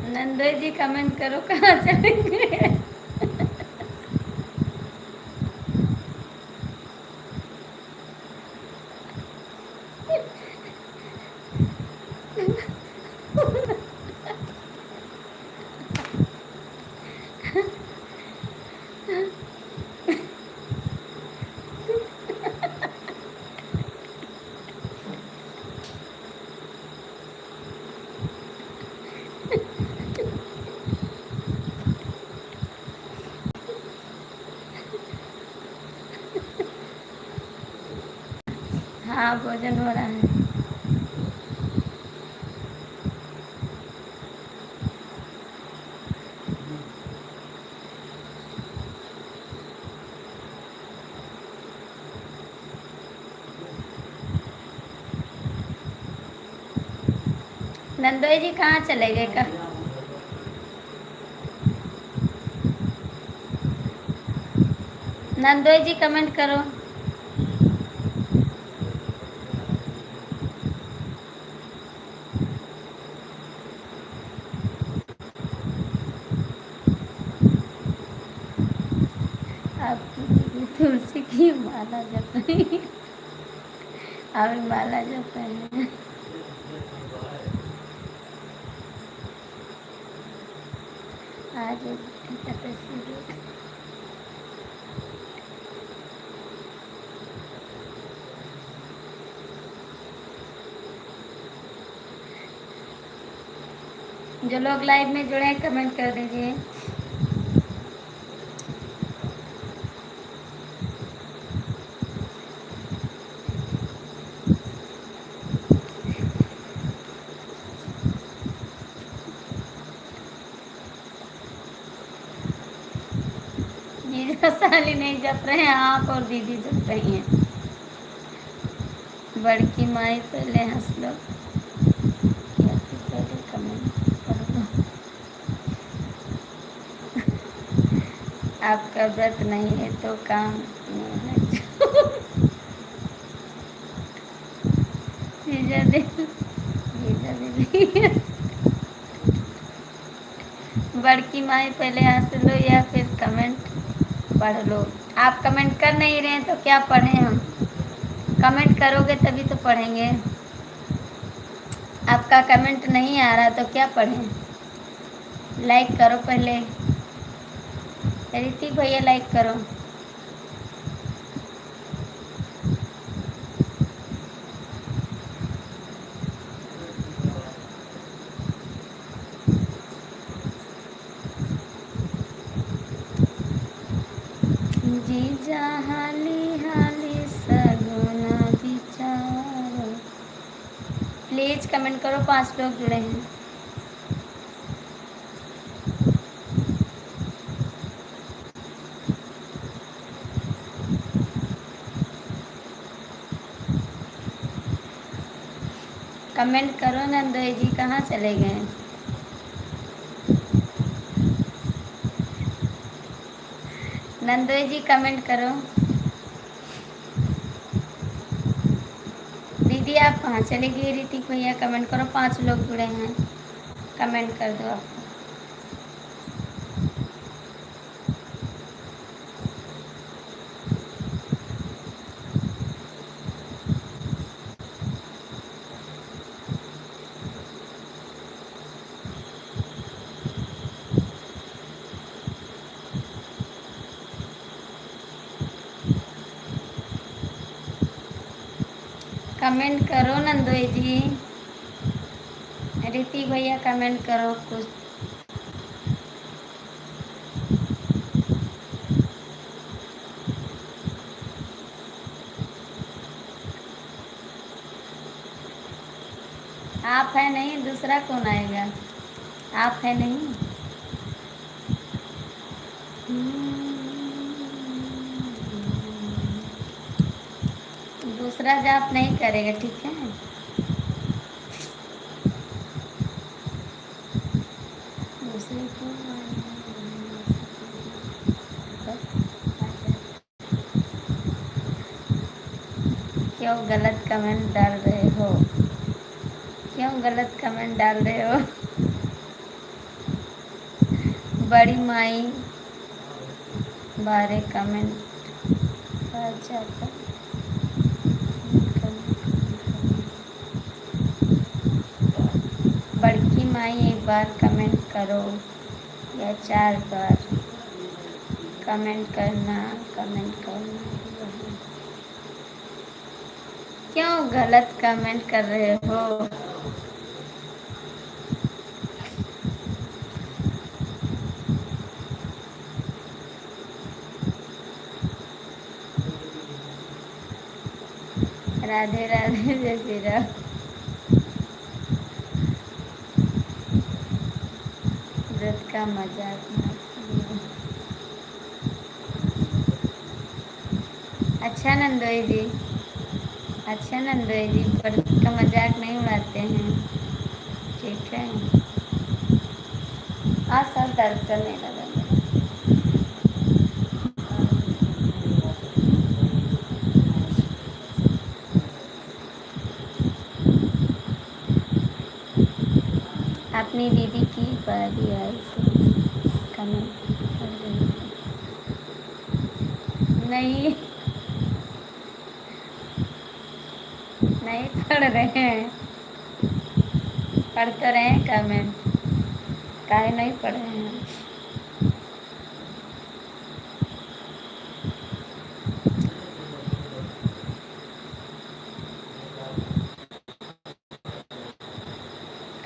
नंदोई जी कमेंट करो, कहाँ चलेंगे। हाँ, भोजन हो रहा है। नंदोई जी कहाँ चले गए का? नंदोई जी कमेंट करो। आपकी दीदी तुलसी की माला जप रही है। अभी माला जप रहे हैं। आज एकादशी है। जो लोग लाइव में जुड़े हैं कमेंट कर दीजिए। जीजा साली नहीं जप रहे हैं, आप और दीदी जप रही हैं। बड़की माई पहले हंस लो या फिर पहले कमेंट कर लो। आपका व्रत नहीं है तो काम में लग जाओ। जीजा दीदी बड़की माई पहले हंस लो या फिर कमेंट पढ़ लो। आप कमेंट कर नहीं रहे हैं तो क्या पढ़ें हम? कमेंट करोगे तभी तो पढ़ेंगे। आपका कमेंट नहीं आ रहा तो क्या पढ़ें? लाइक करो पहले। ऋतिक भैया लाइक करो। जीजा हाली हाली सगुना विचार। प्लीज़ कमेंट करो, 5 लोग जुड़े हैं। कमेंट करो। नंदोई जी कहाँ चले गए? नंदोई जी कमेंट करो। दीदी आप कहाँ चले गए? ऋतिक भैया कमेंट करो, 5 लोग जुड़े हैं, कमेंट कर दो आप। कमेंट करो नंदोई जी। ऋतिक भैया कमेंट करो कुछ। आप है नहीं, दूसरा कौन आएगा? आप है नहीं। दूसरा जाप नहीं करेगा, ठीक है। दूसरे को क्यों गलत कमेंट डाल रहे हो? क्यों गलत कमेंट डाल रहे हो? बड़ी माई बारे कमेंट आ जाता। बड़की माई एक बार कमेंट करो या 4 बार कमेंट करना। क्यों गलत कमेंट कर रहे हो? राधे राधे, जय श्री राम। व्रत का मजाक मत करो। अच्छा नंदोई जी, अच्छा नंदोई जी, व्रत का मजाक नहीं उड़ाते हैं, ठीक है। आज सर दर्द करने लगा मेरा। अपनी दीदी की बारी आई तो कमेंट कर रही थी। नहीं नहीं पढ़ रहे हैं, पढ़ तो रहे हैं कमेंट, काहे नहीं पढ़ रहे हैं?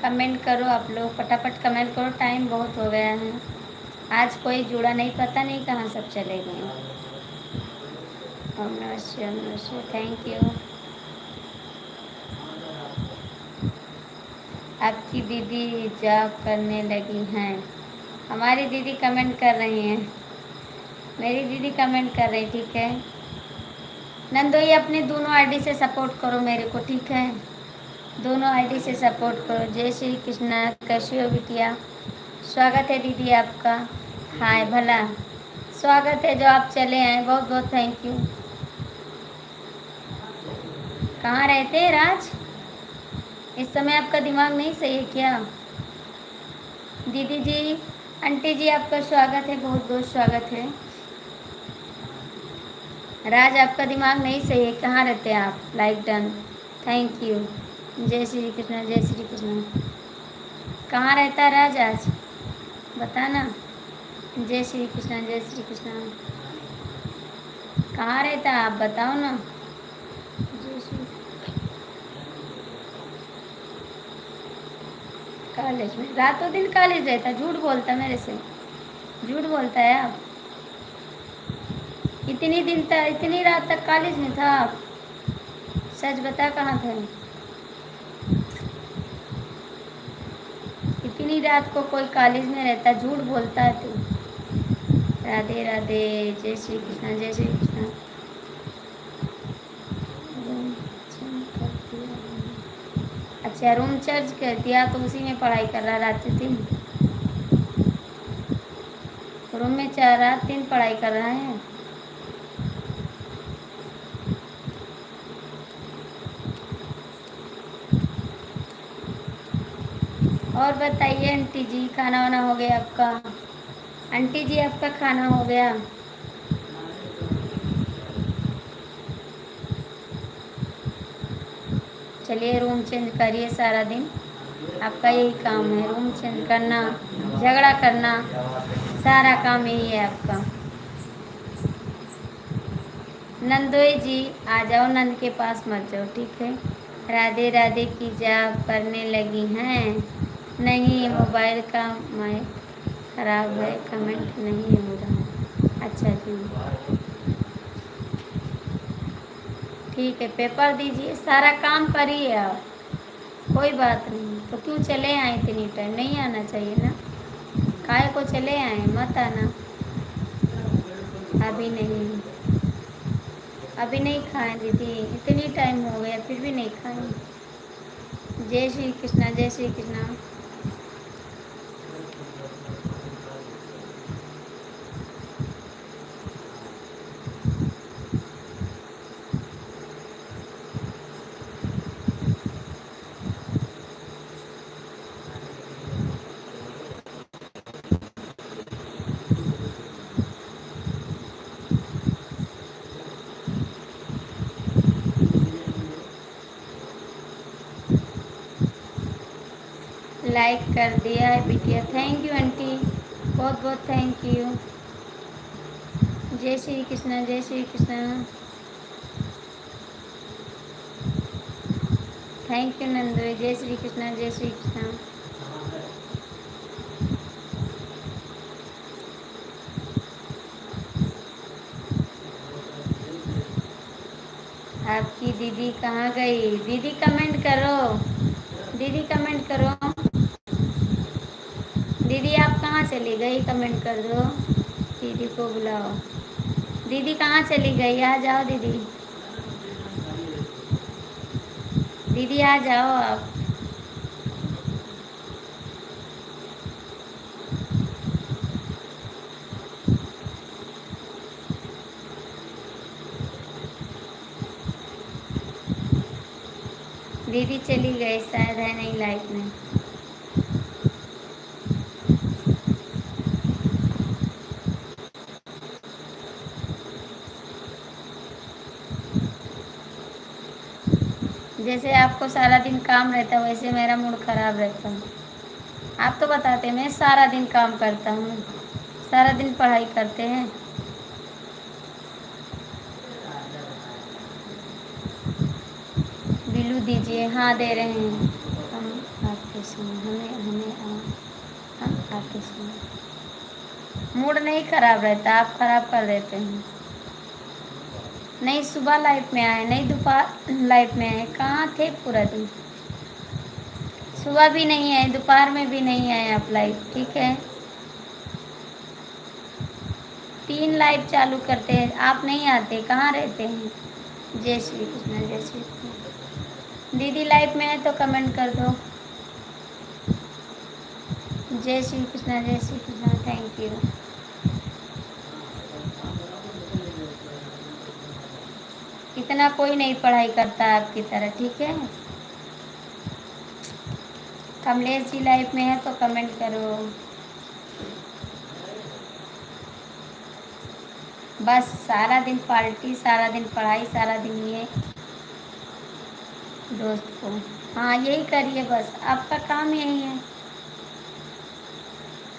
कमेंट करो आप लोग, फटाफट कमेंट करो, टाइम बहुत हो गया है। आज कोई जुड़ा नहीं, पता नहीं कहाँ सब चले गए। ओम नमः शिवाय, ओम नमः शिवाय, थैंक यू। आपकी दीदी जॉब करने लगी हैं। हमारी दीदी कमेंट कर रही हैं, मेरी दीदी कमेंट कर रही, ठीक है। नंदोई अपने दोनों आईडी से सपोर्ट करो मेरे को, ठीक है। दोनों आईडी से सपोर्ट करो। जय श्री कृष्णा, कैसी हो बिटिया? स्वागत है दीदी आपका। हाय भला, स्वागत है जो आप चले आए, बहुत बहुत थैंक यू। कहाँ रहते हैं राज? इस समय आपका दिमाग नहीं सही है क्या? दीदी जी, आंटी जी, आपका स्वागत है, बहुत बहुत स्वागत है। राज आपका दिमाग नहीं सही है, कहाँ रहते हैं आप? Like done, thank you. जय श्री कृष्ण, जय श्री कृष्ण। कहाँ रहता है राज आज, बताना। जय श्री कृष्ण, जय श्री कृष्ण। कहाँ रहता है आप, बताओ ना। जय श्री। कॉलेज में, रातों दिन कॉलेज रहता है? झूठ बोलता मेरे से, झूठ बोलता है आप। इतनी दिन तक, इतनी रात तक कॉलेज में था आप? सच बता, कहाँ थे? इतनी रात को कोई कॉलेज में रहता, झूठ बोलता है तू। राधे राधे, जय श्री कृष्णा, जय श्री कृष्णा। रूम चेंज कर दिया। अच्छा, रूम चेंज कर दिया तो उसी में पढ़ाई कर रहा रात दिन। रूम में 4 रात दिन पढ़ाई कर रहा है। और बताइए आंटी जी, खाना वाना हो गया आपका? आंटी जी आपका खाना हो गया? चलिए रूम चेंज करिए सारा दिन, आपका यही काम है, रूम चेंज करना, झगड़ा करना, सारा काम यही है आपका। नंदोई जी आ जाओ, नंद के पास मत जाओ, ठीक है। राधे राधे की जाप करने लगी हैं? नहीं, मोबाइल का माइक खराब है, कमेंट नहीं हो रहा। अच्छा जी, ठीक है, पेपर दीजिए, सारा काम करिए आप, कोई बात नहीं। तो क्यों चले आए इतनी टाइम? नहीं आना चाहिए ना, काहे को चले आए? मत आना। अभी नहीं, अभी नहीं खाएं दीदी, इतनी टाइम हो गया फिर भी नहीं खाएं। जय श्री कृष्णा, जय श्री कृष्णा। लाइक कर दिया है बिटिया, थैंक यू आंटी, बहुत बहुत थैंक यू। जय श्री कृष्णा, जय श्री कृष्णा। थैंक यू नंदोई, जय श्री कृष्णा, जय श्री कृष्णा। आपकी दीदी कहाँ गई? दीदी कमेंट करो, दीदी कमेंट करो। दीदी आप कहाँ चली गई? कमेंट कर दो, दीदी को बुलाओ। दीदी कहाँ चली गई? आ जाओ दीदी, दीदी आ जाओ आप। दीदी चली गई शायद, है नहीं लाइफ में। जैसे आपको सारा दिन काम रहता है वैसे मेरा मूड खराब रहता है। आप तो बताते मैं सारा दिन काम करता हूँ, सारा दिन पढ़ाई करते हैं। बिल्लू दीजिए, हाँ दे रहे हैं। हम आपके सुन, हम आपके सुन। मूड नहीं खराब रहता, आप खराब कर देते हैं। नहीं सुबह लाइफ में आए, नहीं दोपहर लाइफ में आए, कहाँ थे पूरा दिन? सुबह भी नहीं आए, दोपहर में भी नहीं आए आप लाइफ, ठीक है। 3 लाइव चालू करते हैं, आप नहीं आते, कहाँ रहते हैं? जय श्री कृष्ण, जय श्री कृष्ण। दीदी लाइव में है तो कमेंट कर दो। जय श्री कृष्ण, जय श्री कृष्ण, थैंक यू। इतना कोई नहीं पढ़ाई करता आपकी तरह, ठीक है। कमलेश जी लाइव में है तो कमेंट करो। बस सारा दिन पार्टी, सारा दिन पढ़ाई, सारा दिन ये दोस्त को, हाँ यही करिए, बस आपका काम यही है।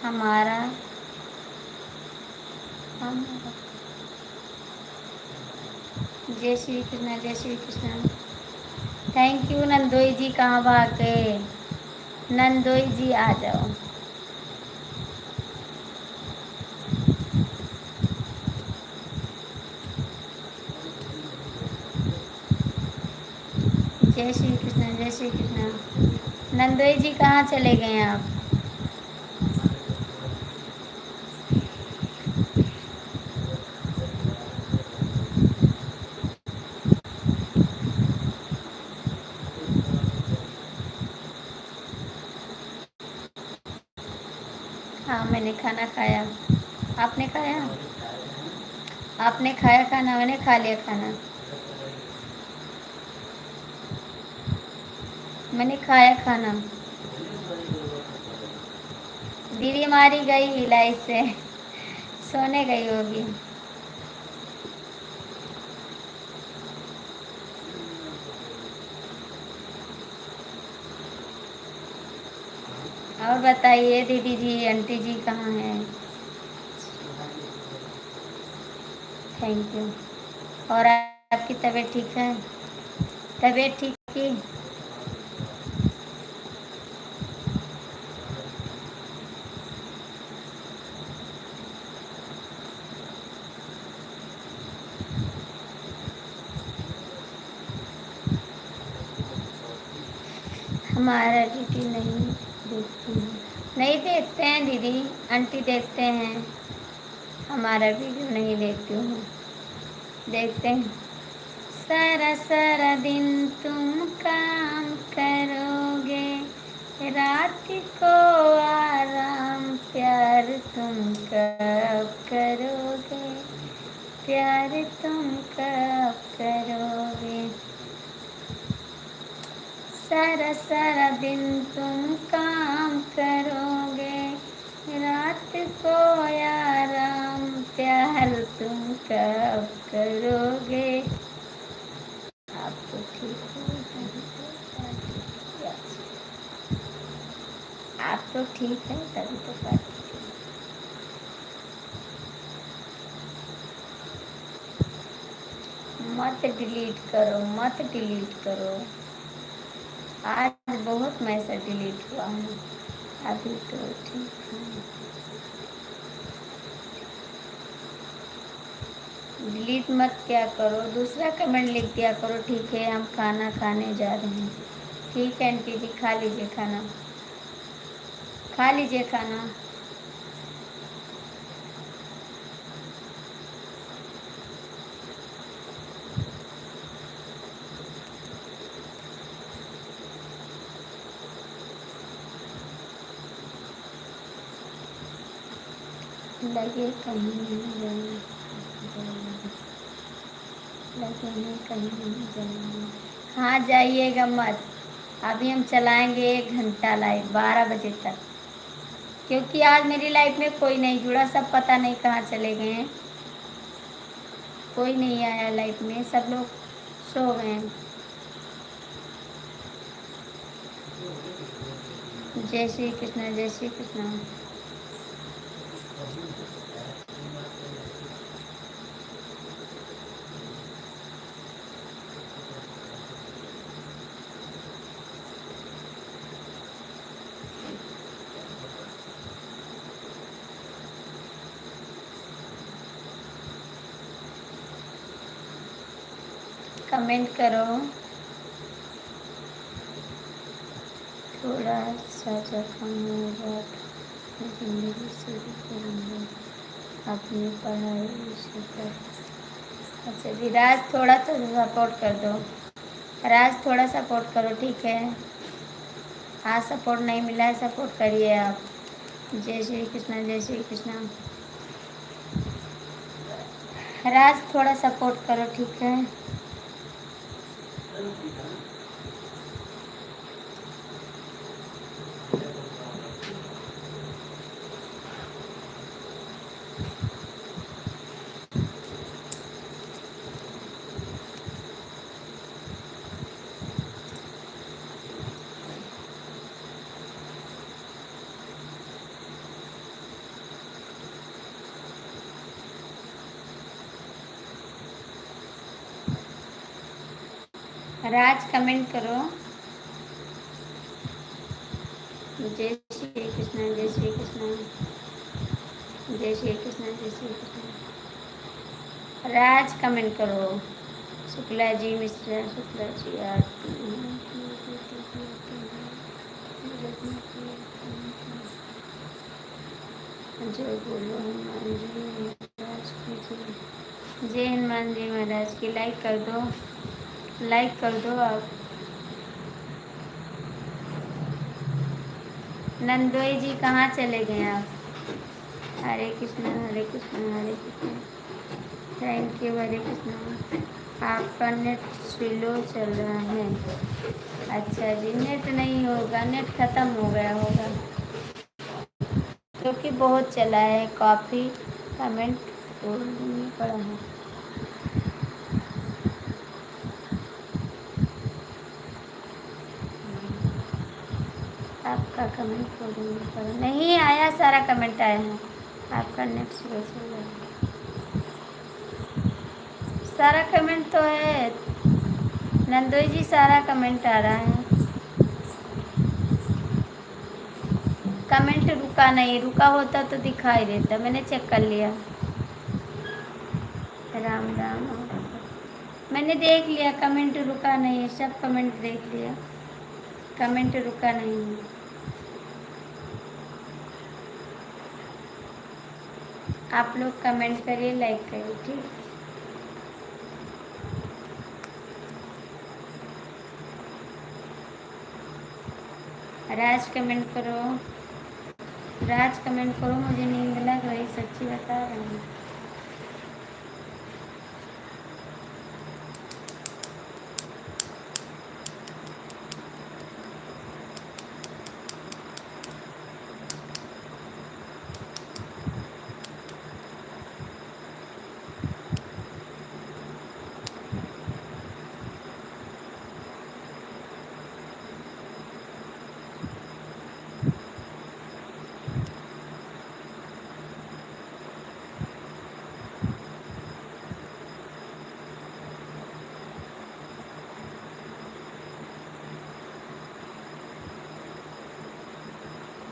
हमारा हम, जय श्री कृष्ण, जय श्री कृष्ण। थैंक यू नंदोई जी, कहाँ भाग गए? नंदोई जी आ जाओ। जय श्री कृष्ण, जय श्री कृष्ण। नंदोई जी कहाँ चले गए आप? मैंने खाना खाया। आपने खाया? आपने खाया खाना? मैंने खा लिया खाना। मैंने खाया खाना। दीदी हमारी गई लाइट से, सोने गई होगी। और बताइए दीदी जी, आंटी जी कहाँ हैं? Thank you. और आपकी तबीयत ठीक है? तबीयत ठीक है? हमारा ड्यूटी नहीं देखती हूँ। नहीं देखते हैं दीदी, आंटी देखते हैं। हमारा वीडियो नहीं देखती हूँ, देखते हैं। सारा सारा दिन तुम काम करोगे, रात को आराम, प्यार तुम कब करोगे, प्यार तुम कब करोगे। सारा सारा दिन तुम काम करोगे, रात को आराम, प्यार तुम कब करोगे। आप तो ठीक हो, आप तो ठीक है तभी तो बात। मत डिलीट करो, मत डिलीट करो। आज बहुत मैसेज डिलीट हुआ है। अभी तो ठीक है। डिलीट मत क्या करो, दूसरा कमेंट लिख दिया करो। ठीक है, हम खाना खाने जा रहे हैं। ठीक है आंटी जी, खा लीजिए खाना, खा लीजिए खाना। लगे कहीं नहीं जाना, लगे नहीं कहीं नहीं जाना। हाँ जाइएगा मत, अभी हम चलाएंगे 1 घंटा लाइव 12 बजे तक, क्योंकि आज मेरी लाइफ में कोई नहीं जुड़ा, सब पता नहीं कहाँ चले गए हैं। कोई नहीं आया लाइफ में, सब लोग सो गए हैं। जय श्री कृष्ण, जय श्री कृष्ण। कमेंट करो, थोड़ा सा जख्म होगा, जिंदगी शुरू करेंगे अपनी पढ़ाई से कर। अच्छा जी, राज थोड़ा सा सपोर्ट कर दो, राज थोड़ा सपोर्ट करो, ठीक है। आज सपोर्ट नहीं मिला है, सपोर्ट करिए आप। जय श्री कृष्ण, जय श्री कृष्ण। राज थोड़ा सपोर्ट करो, ठीक है। राज कमेंट करो। जय श्री कृष्ण, जय श्री कृष्ण, जय श्री कृष्ण, जय श्री कृष्ण। राज कमेंट करो। शुक्ला जी, मिस्टर शुक्ला जी, जो बोलो हनुमान जी महाराज की जय। जय हनुमान जी महाराज की। लाइक कर दो, लाइक कर दो आप। नंदोई जी कहाँ चले गए आप? हरे कृष्णा हरे कृष्णा हरे कृष्णा। थैंक यू हरे कृष्णा। आपका नेट स्लो चल रहा है। अच्छा जी, नेट नहीं होगा, नेट ख़त्म हो गया होगा क्योंकि बहुत चला है। काफ़ी कमेंट नहीं पड़ा है। आपका कमेंट नहीं पड़ा, नहीं आया, सारा कमेंट आया है। आपका नेट स्लो चल रहा है। सारा कमेंट तो है नंदोई जी, सारा कमेंट आ रहा है। कमेंट रुका नहीं, रुका होता तो दिखाई देता, मैंने चेक कर लिया। राम राम। मैंने देख लिया, कमेंट रुका नहीं है, सब कमेंट देख लिया, कमेंट रुका नहीं है। आप लोग कमेंट करिए, लाइक करिए, ठीक। राज कमेंट करो, राज कमेंट करो, मुझे नींद लग रही, सच्ची बता रही हूँ।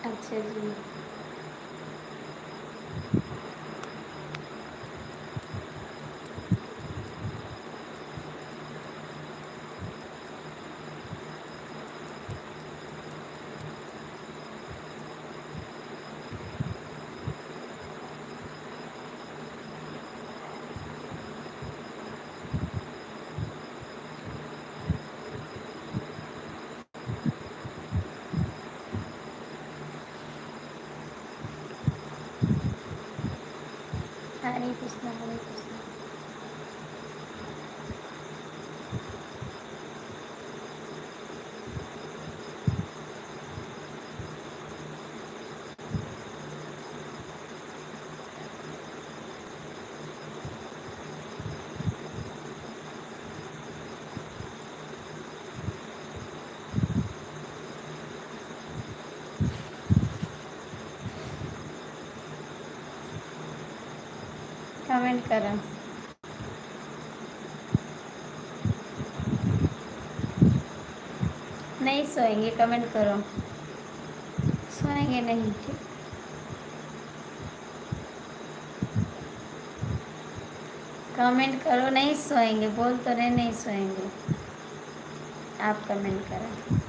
अच्छा जी, हरे कृष्णा हरे कृष्णा। कमेंट करो, नहीं सोएंगे, कमेंट करो, सोएंगे नहीं, ठीक। कमेंट करो, नहीं सोएंगे, बोल तो रहे नहीं सोएंगे। आप कमेंट करो।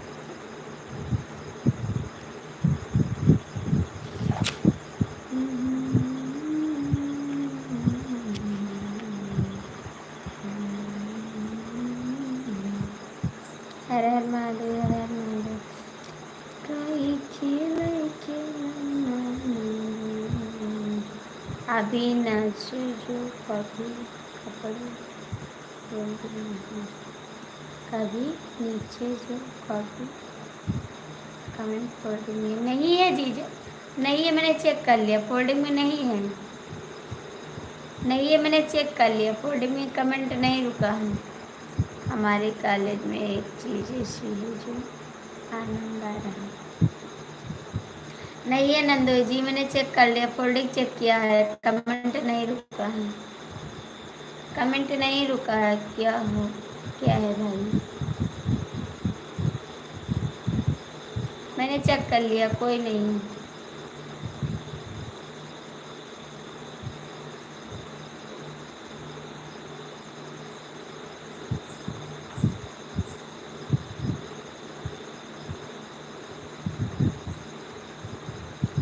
हर हर महादेव, हर हर महादेव। कई खेल अभी नाच जो कभी कपड़े कभी नीचे जो कभी कमेंट फोल्डिंग में नहीं है जीजा, नहीं है, मैंने चेक कर लिया, फोल्डिंग में नहीं है, नहीं है, मैंने चेक कर लिया, फोल्डिंग में कमेंट नहीं रुका है। हमारे कॉलेज में एक चीज़ ऐसी है जो आनंद आ रहा है। नहीं है नंदू जी, मैंने चेक कर लिया, फोल्डिंग चेक किया है, कमेंट नहीं रुका है, कमेंट नहीं रुका है। क्या हो, क्या है भाई, मैंने चेक कर लिया, कोई नहीं है।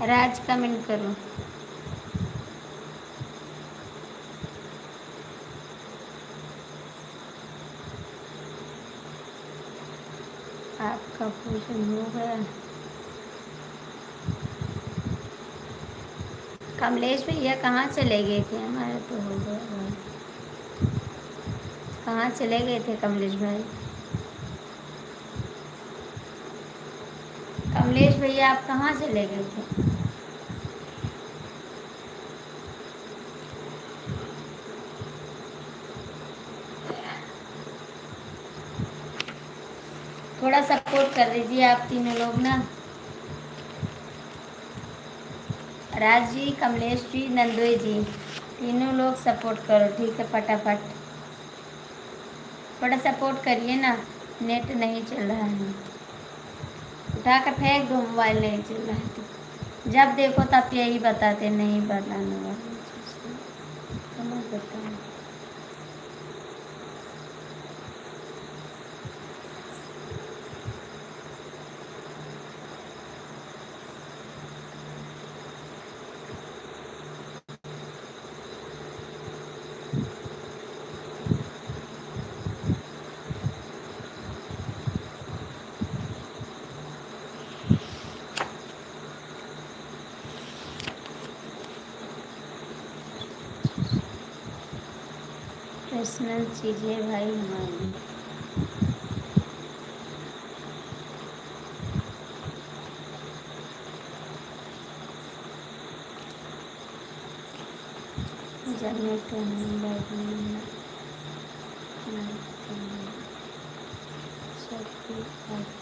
राज कमेंट करो, आपका पूजन हो गया, कमलेश भैया कहाँ चले गए थे? हमारे तो हो गया भाई। कहाँ चले गए थे कमलेश भाई? कमलेश भैया आप कहाँ चले गए थे? थोड़ा सपोर्ट कर दीजिए आप तीनों लोग ना। राज जी, कमलेश जी, नंदोई जी, तीनों लोग सपोर्ट करो, ठीक है? फटाफट थोड़ा सपोर्ट करिए ना, नेट नहीं चल रहा है। उठा कर फेंक दो, मोबाइल नहीं चल रहा है तो। जब देखो तब यही बताते नहीं बताने वाली चीज़ तो मत बताओ। पर्सनल चीज़ें भाई हमारी। जब मैं तो नहीं बैठना सभी कभी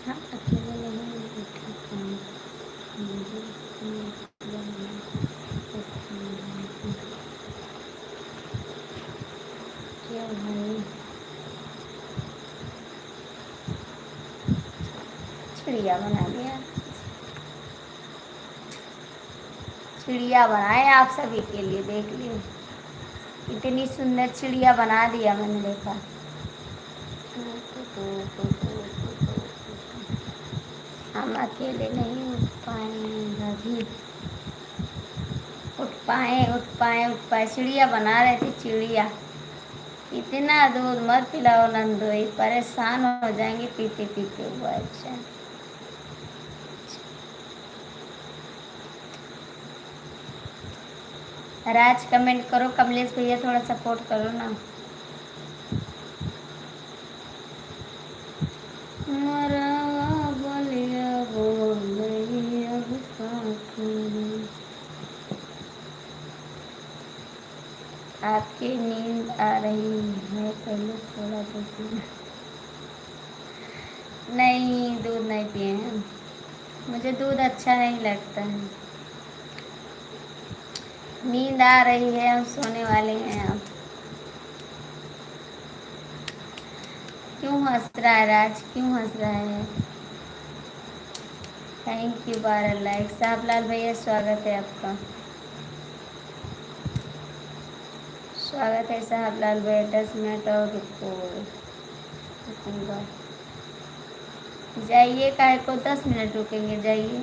हाँ अकेले नहीं बैठे काम मुझे क्या भाई चिड़िया बना दिया। चिड़िया बनाए आप सभी के लिए, देख लियो इतनी सुंदर चिड़िया बना दिया मैंने, देखा। हम अकेले नहीं उठ पाएंगे भी। उठ पाए चिड़िया बना रहे थे चिड़िया। इतना दूध मत पिलाओ नंदोई, परेशान हो जाएंगे पीते पीते हुआ। अच्छा राज कमेंट करो, कमलेश भैया थोड़ा सपोर्ट करो ना। मरा बोलिया बोल रही अब का करूं। के नींद आ रही है, पहले थोड़ा तो पी। नहीं, दूध नहीं पिए हैं, मुझे दूध अच्छा नहीं लगता है। नींद आ रही है, हम सोने वाले हैं अब। क्यों हंस रहा है राज, क्यों हंस रहा है? Thank you 12 like. साहबलाल भैया स्वागत है आपका, स्वागत है साहबलाल भैया। 10 मिनट और रुकूंगा। जाइए, काहे को 10 मिनट रुकेंगे, जाइए।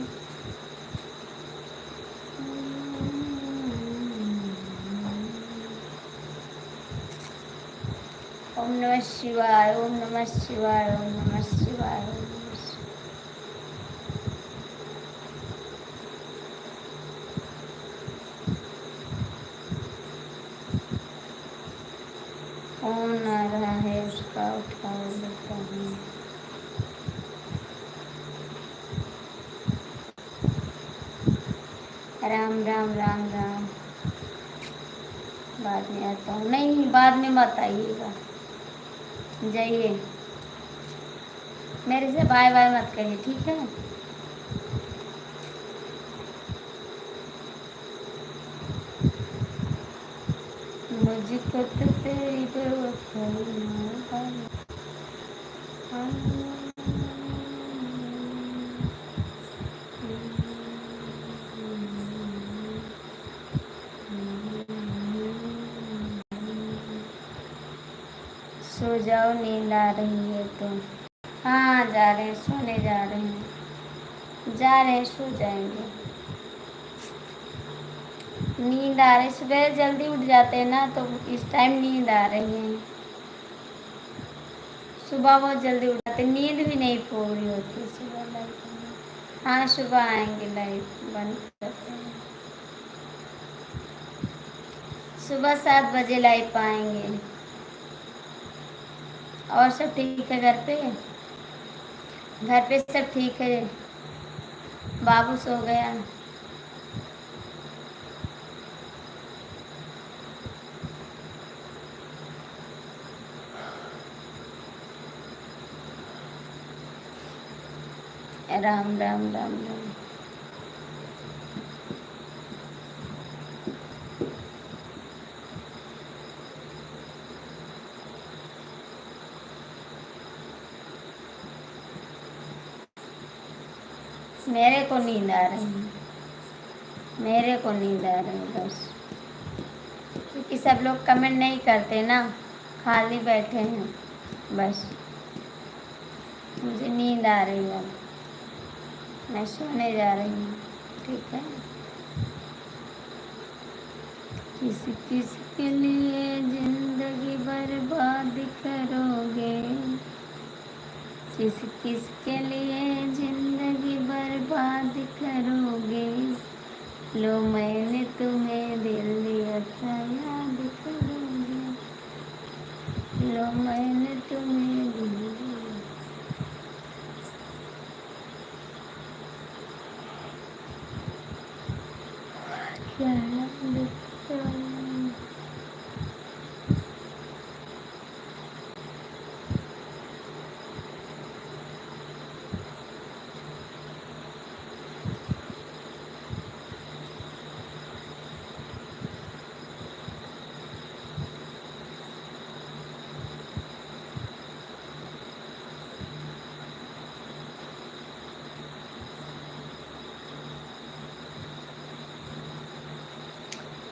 ओम नमः शिवाय, ओम नमः शिवाय, ओम नमः शिवाय, ओम नमः शिवाय। फोन आ रहा है, उसका उठा लेता हूँ। राम राम राम राम। बाद में आता हूँ। नहीं, बाद में मत आइएगा, जाइए। मेरे से बाय बाय मत करिए, ठीक है? मुझको तो तेरी बेवफाई सो जाओ, नींद आ रही है तो। हाँ, जा रहे हैं, सोने जा रहे हैं, जा रहे हैं, सो जाएंगे। नींद आ रही, सुबह जल्दी उठ जाते हैं ना, तो इस टाइम नींद आ रही है। सुबह बहुत जल्दी उठ जाते, नींद भी नहीं पूरी होती सुबह लाइट। हाँ, सुबह आएंगे, लाइट बंद करते हैं। सुबह 7 बजे लाइट पाएंगे। और सब ठीक है घर पे? घर पे सब ठीक है? बाबू सो गया? राम राम राम राम। मेरे को नींद आ रही है, मेरे को नींद आ रही है बस, क्योंकि सब लोग कमेंट नहीं करते ना, खाली बैठे हैं बस। मुझे नींद आ रही है, मैं सोने जा रही हूँ, ठीक है? किस किस के लिए जिंदगी बर्बाद करोगे, किस किस के लिए जिंदगी बर्बाद करोगे। लो मैंने तुम्हें दिल दिया था, याद करोगे। लो मैंने तुम्हें दिल दिया। क्या लिखा?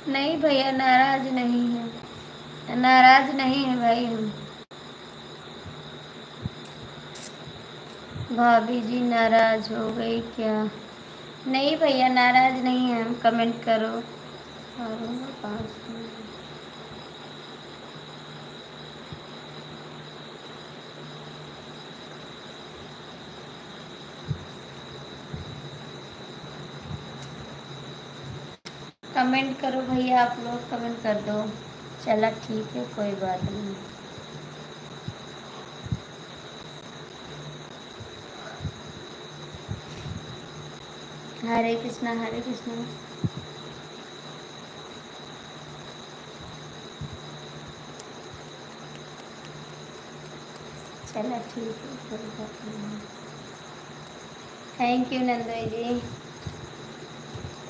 नहीं भैया, नाराज नहीं है, नाराज नहीं है भाई हम। भाभी जी नाराज हो गई क्या? नहीं भैया, नाराज नहीं है हम। कमेंट करो और 5 मिनट। कमेंट करो भैया, आप लोग कमेंट कर दो। चला ठीक है, कोई बात नहीं। हरे कृष्णा, हरे कृष्णा। ठीक है, कोई बात नहीं। थैंक यू नंदोई जी,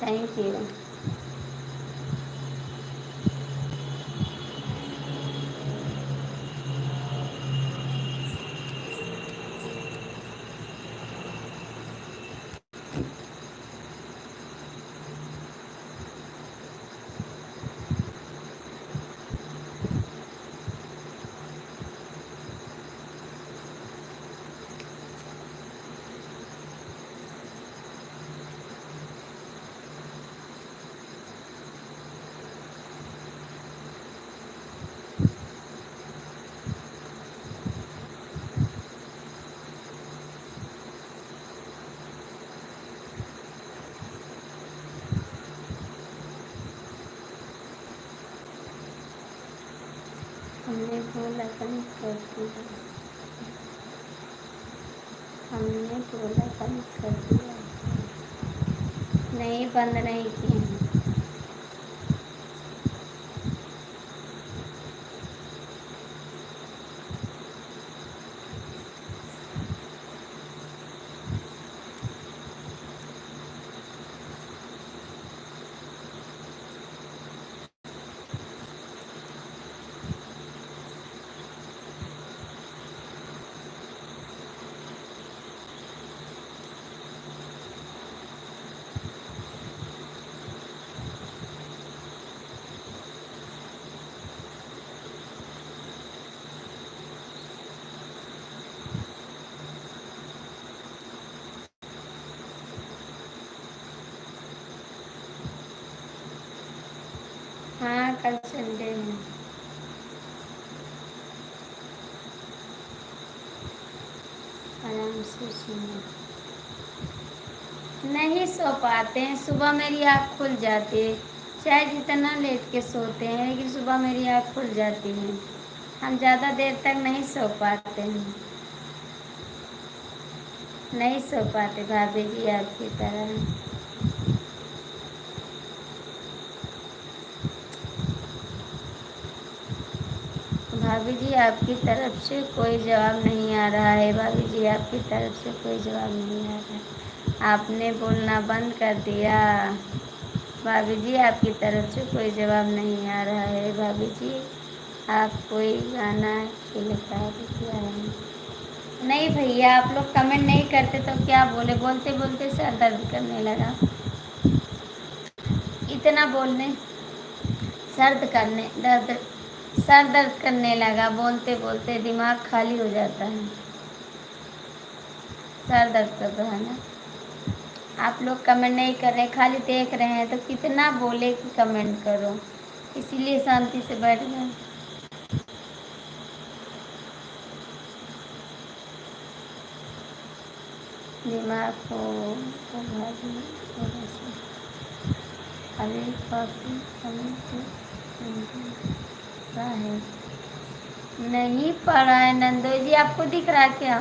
थैंक यू। हमने बोला बंद कर दिया, हमने बोला बंद कर दिया, नहीं बंद नहीं किए। हाँ कल संडे है। आराम से सुनो। नहीं सो पाते हैं, सुबह मेरी आँख खुल जाती है, चाहे जितना लेट के सोते हैं लेकिन सुबह मेरी आँख खुल जाती है। हम ज़्यादा देर तक नहीं सो पाते हैं, नहीं सो पाते भाभी जी आपकी तरह। भाभी जी आपकी तरफ से कोई जवाब नहीं आ रहा है, भाभी जी आपकी तरफ से कोई जवाब नहीं आ रहा है, आपने बोलना बंद कर दिया। भाभी जी आपकी तरफ से कोई जवाब नहीं आ रहा है, भाभी जी आप कोई गाना खिलता क्या है? नहीं भैया, आप लोग कमेंट नहीं करते तो क्या बोले, बोलते बोलते सर दर्द करने लगा, इतना बोलने दर्द सर दर्द करने लगा, बोलते बोलते दिमाग खाली हो जाता है, सर दर्द कर रहा है ना। आप लोग कमेंट नहीं कर रहे, खाली देख रहे हैं तो कितना बोले कि कमेंट करो, इसीलिए शांति से बैठ गए। दिमाग को भारी थोड़ा सा, अभी कॉफी कमी तो है नहीं पड़ा है। नंदो जी आपको दिख रहा क्या,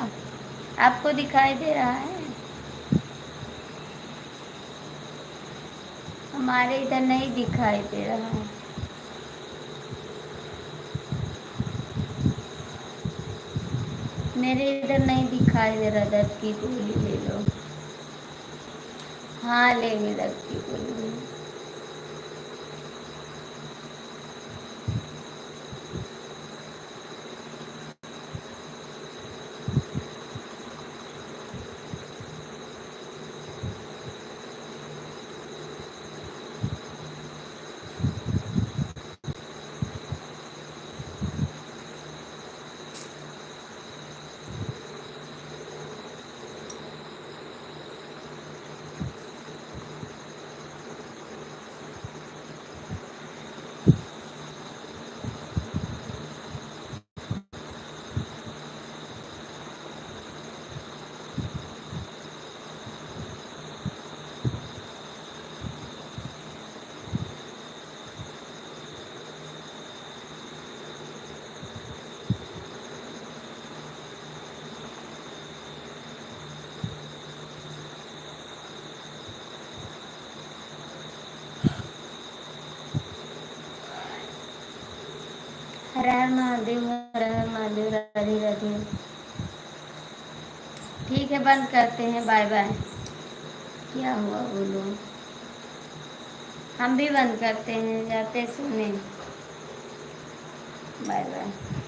आपको दिखाई दे रहा है? हमारे इधर नहीं दिखाई दे रहा है। मेरे इधर नहीं दिखाई दे रहा, दर्द की गोली ले लो। हाँ लेंगे दर्द की गोली। हर हर महादेव, हर हर महादेव, राधे राधे। ठीक है, बंद करते हैं। Bye bye. क्या हुआ बोलो? हम भी बंद करते हैं, जाते सुने। Bye bye.